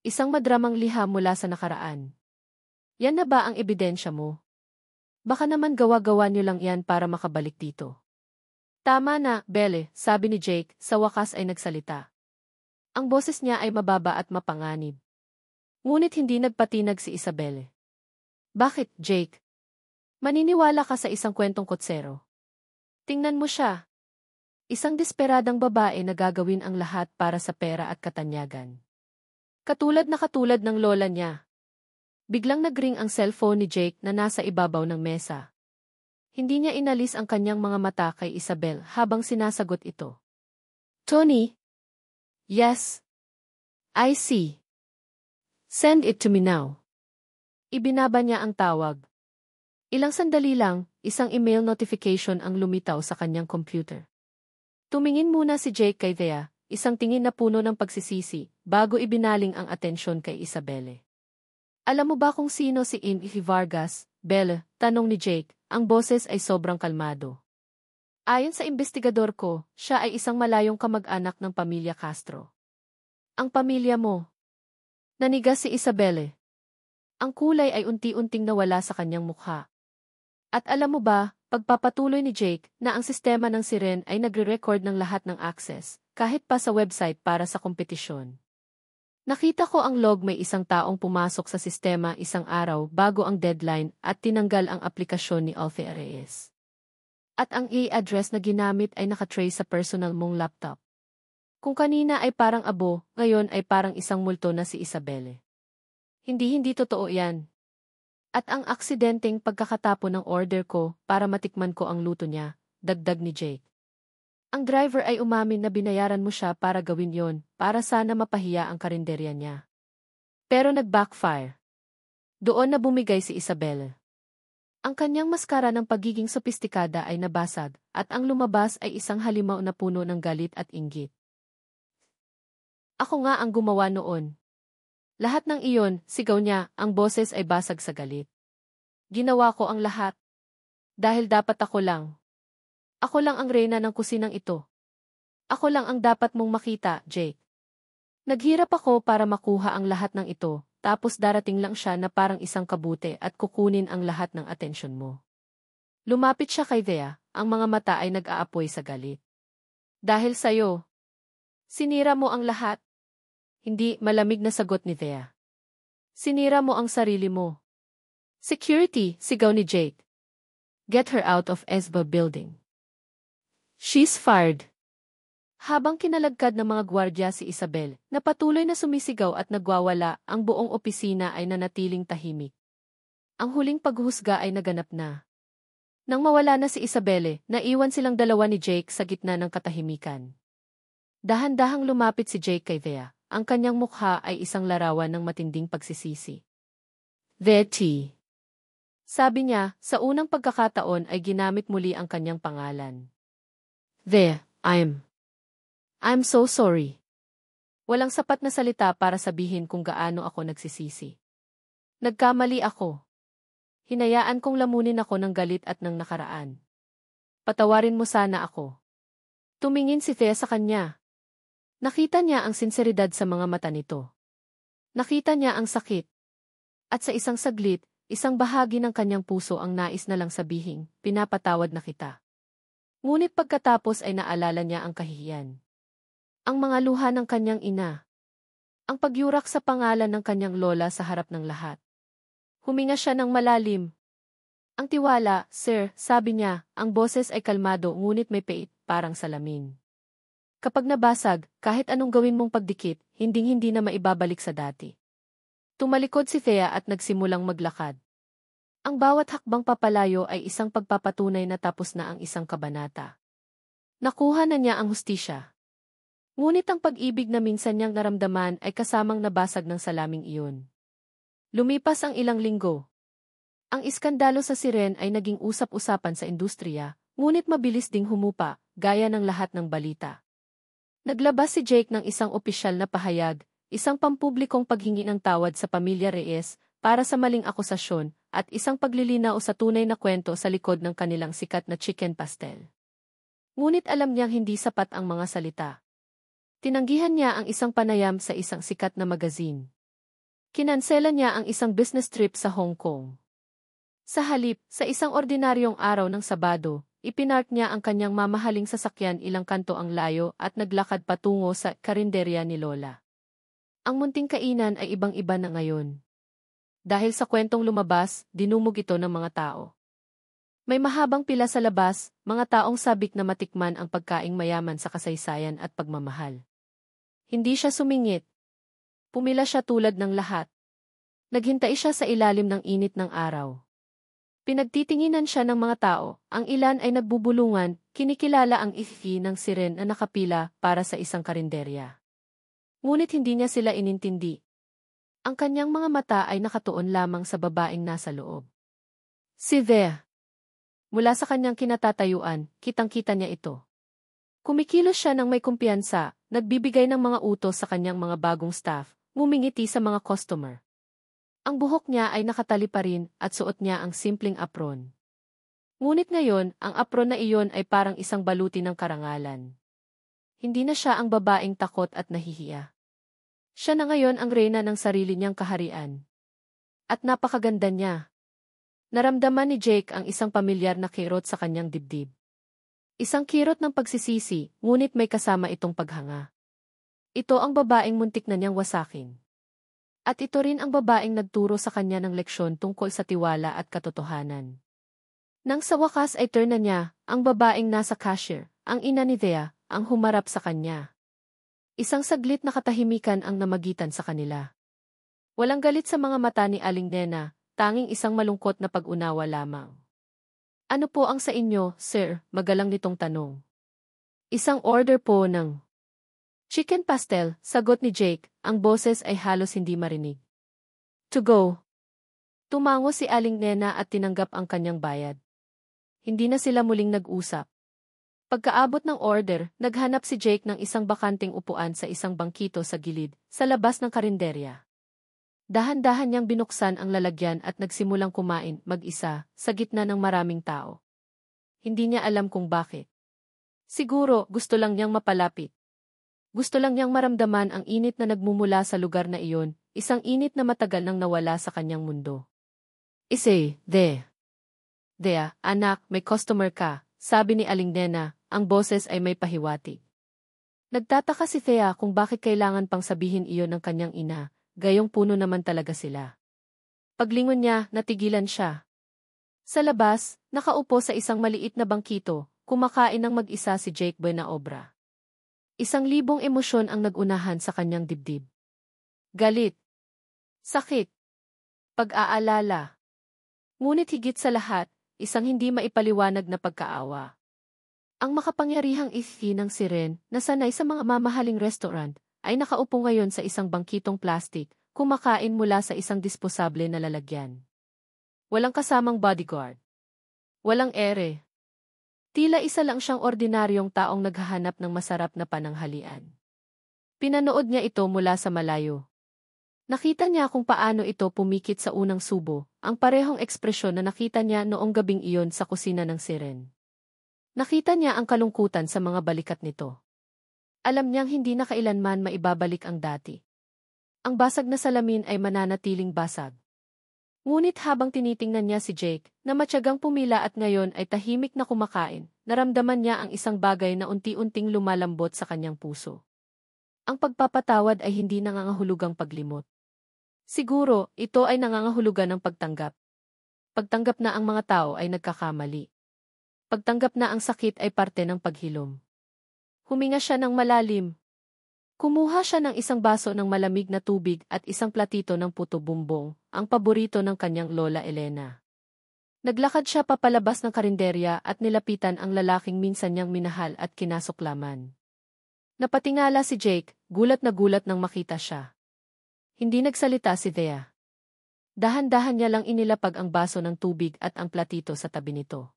A: Isang madramang liha mula sa nakaraan. Yan na ba ang ebidensya mo? Baka naman gawa-gawa niyo lang yan para makabalik dito. Tama na, Belle, sabi ni Jake, sa wakas ay nagsalita. Ang boses niya ay mababa at mapanganib. Ngunit hindi nagpatinag si Isabel. Bakit, Jake? Maniniwala ka sa isang kwentong kotsero. Tingnan mo siya. Isang desperadang babae na gagawin ang lahat para sa pera at katanyagan. Katulad ng lola niya. Biglang nagring ang cellphone ni Jake na nasa ibabaw ng mesa. Hindi niya inalis ang kanyang mga mata kay Isabel habang sinasagot ito. Tony? Yes. I see. Send it to me now. Ibinaba niya ang tawag. Ilang sandali lang, isang email notification ang lumitaw sa kanyang computer. Tumingin muna si Jake kay Thea, isang tingin na puno ng pagsisisi, bago ibinaling ang atensyon kay Isabelle. Alam mo ba kung sino si A.C. Vargas, Belle? Tanong ni Jake, ang boses ay sobrang kalmado. Ayon sa investigador ko, siya ay isang malayong kamag-anak ng pamilya Castro. Ang pamilya mo. Nanigas si Isabelle. Ang kulay ay unti-unting nawala sa kanyang mukha. At alam mo ba, pagpapatuloy ni Jake, na ang sistema ng Siren ay nagre-record ng lahat ng access, kahit pa sa website para sa kompetisyon. Nakita ko ang log may isang taong pumasok sa sistema isang araw bago ang deadline at tinanggal ang aplikasyon ni Alfie Reyes. At ang e-address na ginamit ay nakatrace sa personal mong laptop. Kung kanina ay parang abo, ngayon ay parang isang multo na si Isabelle. Hindi totoo yan. At ang aksidenteng pagkakatapon ng order ko para matikman ko ang luto niya, dagdag ni Jake. Ang driver ay umamin na binayaran mo siya para gawin yon, para sana mapahiya ang karinderya niya. Pero nag-backfire. Doon na bumigay si Isabel. Ang kanyang maskara ng pagiging sopistikada ay nabasag, at ang lumabas ay isang halimaw na puno ng galit at inggit. Ako nga ang gumawa noon. Lahat ng iyon, sigaw niya, ang boses ay basag sa galit. Ginawa ko ang lahat. Dahil dapat ako lang. Ako lang ang reyna ng kusinang ito. Ako lang ang dapat mong makita, Jake. Naghirap ako para makuha ang lahat ng ito, tapos darating lang siya na parang isang kabute at kukunin ang lahat ng atensyon mo. Lumapit siya kay Thea, ang mga mata ay nag-aapoy sa galit. Dahil sa'yo. Sinira mo ang lahat. Hindi, malamig na sagot ni Thea. Sinira mo ang sarili mo. Security, sigaw ni Jake. Get her out of Esba building. She's fired. Habang kinalagkad ng mga gwardya si Isabel, na patuloy na sumisigaw at nagwawala, ang buong opisina ay nanatiling tahimik. Ang huling paghusga ay naganap na. Nang mawala na si Isabelle, naiwan silang dalawa ni Jake sa gitna ng katahimikan. Dahan-dahang lumapit si Jake kay Thea, ang kanyang mukha ay isang larawan ng matinding pagsisisi. Betty. Sabi niya, sa unang pagkakataon ay ginamit muli ang kanyang pangalan. There, I'm so sorry. Walang sapat na salita para sabihin kung gaano ako nagsisisi. Nagkamali ako. Hinayaan kong lamunin ako ng galit at ng nakaraan. Patawarin mo sana ako. Tumingin si Thea sa kanya. Nakita niya ang sinseridad sa mga mata nito. Nakita niya ang sakit. At sa isang saglit, isang bahagi ng kanyang puso ang nais na lang sabihin, pinapatawad na kita. Ngunit pagkatapos ay naalala niya ang kahihiyan. Ang mga luha ng kanyang ina. Ang pagyurak sa pangalan ng kanyang lola sa harap ng lahat. Huminga siya ng malalim. Ang tiwala, sir, sabi niya, ang boses ay kalmado ngunit may pait, parang salamin. Kapag nabasag, kahit anong gawin mong pagdikit, hinding-hindi na maibabalik sa dati. Tumalikod si Thea at nagsimulang maglakad. Ang bawat hakbang papalayo ay isang pagpapatunay na tapos na ang isang kabanata. Nakuha na niya ang hustisya. Ngunit ang pag-ibig na minsan niyang naramdaman ay kasamang nabasag ng salaming iyon. Lumipas ang ilang linggo. Ang iskandalo sa Siren ay naging usap-usapan sa industriya, ngunit mabilis ding humupa, gaya ng lahat ng balita. Naglabas si Jake ng isang opisyal na pahayag, isang pampublikong paghingi ng tawad sa pamilya Reyes para sa maling akusasyon at isang paglilinaw sa tunay na kwento sa likod ng kanilang sikat na chicken pastel. Ngunit alam niyang hindi sapat ang mga salita. Tinanggihan niya ang isang panayam sa isang sikat na magazine. Kinansela niya ang isang business trip sa Hong Kong. Sa halip, sa isang ordinaryong araw ng Sabado, ipinark niya ang kanyang mamahaling sasakyan ilang kanto ang layo at naglakad patungo sa karinderya ni Lola. Ang munting kainan ay ibang-iba na ngayon. Dahil sa kwentong lumabas, dinumog ito ng mga tao. May mahabang pila sa labas, mga taong sabik na matikman ang pagkaing mayaman sa kasaysayan at pagmamahal. Hindi siya sumingit. Pumila siya tulad ng lahat. Naghintay siya sa ilalim ng init ng araw. Pinagtitinginan siya ng mga tao, ang ilan ay nagbubulungan, kinikilala ang ifi ng Siren na nakapila para sa isang karinderya. Ngunit hindi niya sila inintindi. Ang kanyang mga mata ay nakatuon lamang sa babaeng nasa loob. Si Thea. Mula sa kanyang kinatatayuan, kitang-kita niya ito. Kumikilos siya ng may kumpiyansa, nagbibigay ng mga utos sa kanyang mga bagong staff, ngumingiti sa mga customer. Ang buhok niya ay nakatali pa rin at suot niya ang simpleng apron. Ngunit ngayon, ang apron na iyon ay parang isang baluti ng karangalan. Hindi na siya ang babaeng takot at nahihiya. Siya na ngayon ang reyna ng sarili niyang kaharian. At napakaganda niya. Naramdaman ni Jake ang isang pamilyar na kirot sa kanyang dibdib. Isang kirot ng pagsisisi, ngunit may kasama itong paghanga. Ito ang babaeng muntik na niyang wasakin. At ito rin ang babaeng nagturo sa kanya ng leksyon tungkol sa tiwala at katotohanan. Nang sa wakas ay turn na niya, ang babaeng nasa cashier, ang ina ni Thea, ang humarap sa kanya. Isang saglit na katahimikan ang namagitan sa kanila. Walang galit sa mga mata ni Aling Nena, tanging isang malungkot na pag-unawa lamang. Ano po ang sa inyo, sir? Magalang nitong tanong. Isang order po ng chicken pastel, sagot ni Jake, ang boses ay halos hindi marinig. To go. Tumango si Aling Nena at tinanggap ang kanyang bayad. Hindi na sila muling nag-usap. Pagkaabot ng order, naghanap si Jake ng isang bakanting upuan sa isang bangkito sa gilid, sa labas ng karinderya. Dahan-dahan niyang binuksan ang lalagyan at nagsimulang kumain mag-isa sa gitna ng maraming tao. Hindi niya alam kung bakit. Siguro gusto lang niyang mapalapit. Gusto lang niyang maramdaman ang init na nagmumula sa lugar na iyon, isang init na matagal nang nawala sa kanyang mundo. Dea, anak, may customer ka, sabi ni Aling Nena, ang boses ay may pahiwatig. Nagtataka si Thea kung bakit kailangan pang sabihin iyon ng kanyang ina. Gayong puno naman talaga sila. Paglingon niya, natigilan siya. Sa labas, nakaupo sa isang maliit na bangkito, kumakain ng mag-isa si Jake Buenaobra. 1,000 emosyon ang nagunahan sa kanyang dibdib. Galit. Sakit. Pag-aalala. Ngunit higit sa lahat, isang hindi maipaliwanag na pagkaawa. Ang makapangyarihang ifi ng Siren, na sanay sa mga mamahaling restaurant, ay nakaupo ngayon sa isang bangkitong plastik, kumakain mula sa isang disposable na lalagyan. Walang kasamang bodyguard. Walang ere. Tila isa lang siyang ordinaryong taong naghahanap ng masarap na pananghalian. Pinanood niya ito mula sa malayo. Nakita niya kung paano ito pumikit sa unang subo, ang parehong ekspresyon na nakita niya noong gabing iyon sa kusina ng siren. Nakita niya ang kalungkutan sa mga balikat nito. Alam niyang hindi na kailanman maibabalik ang dati. Ang basag na salamin ay mananatiling basag. Ngunit habang tinitingnan niya si Jake, na matyagang pumila at ngayon ay tahimik na kumakain, naramdaman niya ang isang bagay na unti-unting lumalambot sa kanyang puso. Ang pagpapatawad ay hindi nangangahulugang paglimot. Siguro, ito ay nangangahulugan ng pagtanggap. Pagtanggap na ang mga tao ay nagkakamali. Pagtanggap na ang sakit ay parte ng paghilom. Huminga siya ng malalim. Kumuha siya ng isang baso ng malamig na tubig at isang platito ng puto bumbong, ang paborito ng kanyang lola Elena. Naglakad siya papalabas ng karinderya at nilapitan ang lalaking minsan niyang minahal at kinasuklaman. Napatingala si Jake, gulat na gulat nang makita siya. Hindi nagsalita si Thea. Dahan-dahan niya lang inilapag ang baso ng tubig at ang platito sa tabi nito.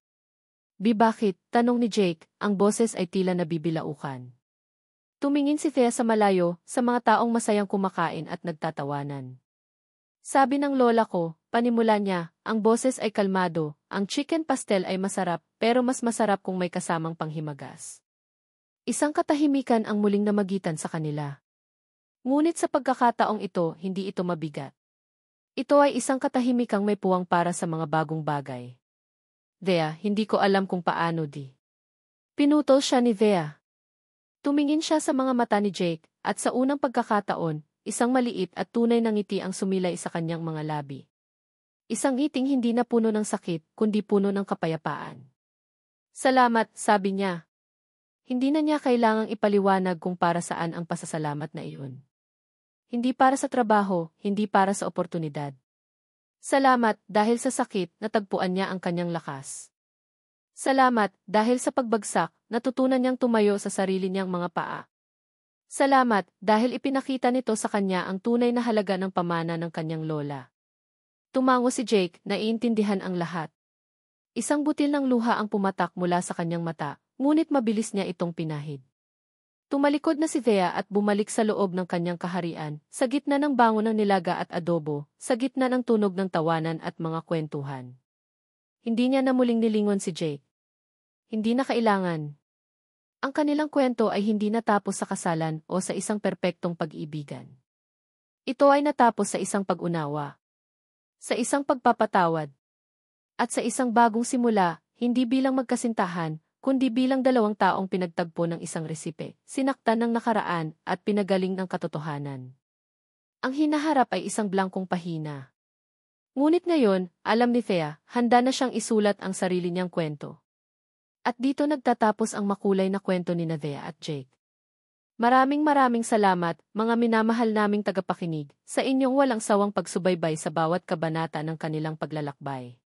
A: Bakit? Tanong ni Jake, ang boses ay tila nabibilaukan. Tumingin si Thea sa malayo, sa mga taong masayang kumakain at nagtatawanan. Sabi ng lola ko, panimula niya, ang boses ay kalmado, ang chicken pastel ay masarap, pero mas masarap kung may kasamang panghimagas. Isang katahimikan ang muling namagitan sa kanila. Ngunit sa pagkakataong ito, hindi ito mabigat. Ito ay isang katahimikang may puwang para sa mga bagong bagay. Thea, hindi ko alam kung paano di. Pinutol siya ni Thea. Tumingin siya sa mga mata ni Jake, at sa unang pagkakataon, isang maliit at tunay na ngiti ang sumilay sa kanyang mga labi. Isang ngiting hindi na puno ng sakit, kundi puno ng kapayapaan. Salamat, sabi niya. Hindi na niya kailangang ipaliwanag kung para saan ang pasasalamat na iyon. Hindi para sa trabaho, hindi para sa oportunidad. Salamat dahil sa sakit, natagpuan niya ang kanyang lakas. Salamat dahil sa pagbagsak, natutunan niyang tumayo sa sarili niyang mga paa. Salamat dahil ipinakita nito sa kanya ang tunay na halaga ng pamana ng kanyang lola. Tumango si Jake, naiintindihan ang lahat. Isang butil ng luha ang pumatak mula sa kanyang mata, ngunit mabilis niya itong pinahid. Tumalikod na si Thea at bumalik sa loob ng kanyang kaharian, sa gitna ng bango ng nilaga at adobo, sa gitna ng tunog ng tawanan at mga kwentuhan. Hindi niya na muling nilingon si Jake. Hindi na kailangan. Ang kanilang kwento ay hindi natapos sa kasalan o sa isang perpektong pag-ibigan. Ito ay natapos sa isang pag-unawa, sa isang pagpapatawad, at sa isang bagong simula, hindi bilang magkasintahan, kundi bilang dalawang taong pinagtagpo ng isang resipe, sinaktan ng nakaraan at pinagaling ng katotohanan. Ang hinaharap ay isang blangkong pahina. Ngunit ngayon, alam ni Thea, handa na siyang isulat ang sarili niyang kwento. At dito nagtatapos ang makulay na kwento ni Thea at Jake. Maraming salamat, mga minamahal naming tagapakinig, sa inyong walang sawang pagsubaybay sa bawat kabanata ng kanilang paglalakbay.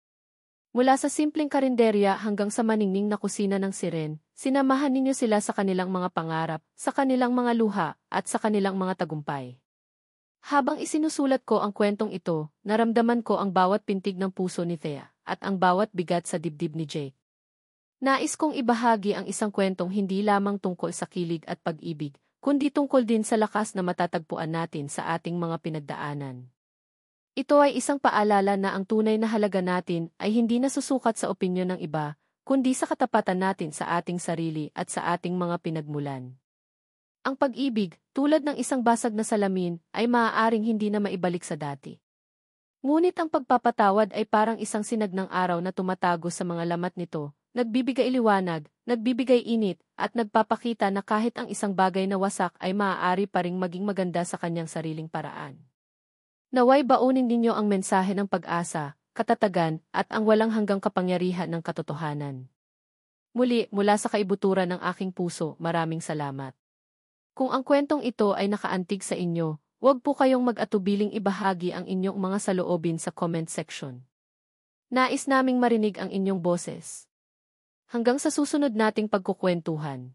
A: Mula sa simpleng karinderya hanggang sa maningning na kusina ng siren, sinamahan ninyo sila sa kanilang mga pangarap, sa kanilang mga luha, at sa kanilang mga tagumpay. Habang isinusulat ko ang kwentong ito, naramdaman ko ang bawat pintig ng puso ni Thea, at ang bawat bigat sa dibdib ni Jake. Nais kong ibahagi ang isang kwentong hindi lamang tungkol sa kilig at pag-ibig, kundi tungkol din sa lakas na matatagpuan natin sa ating mga pinagdaanan. Ito ay isang paalala na ang tunay na halaga natin ay hindi nasusukat sa opinyon ng iba, kundi sa katapatan natin sa ating sarili at sa ating mga pinagmulan. Ang pag-ibig, tulad ng isang basag na salamin, ay maaaring hindi na maibalik sa dati. Ngunit ang pagpapatawad ay parang isang sinagnang araw na tumatago sa mga lamat nito, nagbibigay liwanag, nagbibigay init, at nagpapakita na kahit ang isang bagay na wasak ay maaari pa ring maging maganda sa kanyang sariling paraan. Naway baunin ninyo ang mensahe ng pag-asa, katatagan, at ang walang hanggang kapangyarihan ng katotohanan. Muli, mula sa kaibuturan ng aking puso, maraming salamat. Kung ang kwentong ito ay nakaantig sa inyo, huwag po kayong mag-atubiling ibahagi ang inyong mga saloobin sa comment section. Nais naming marinig ang inyong boses. Hanggang sa susunod nating pagkukwentuhan.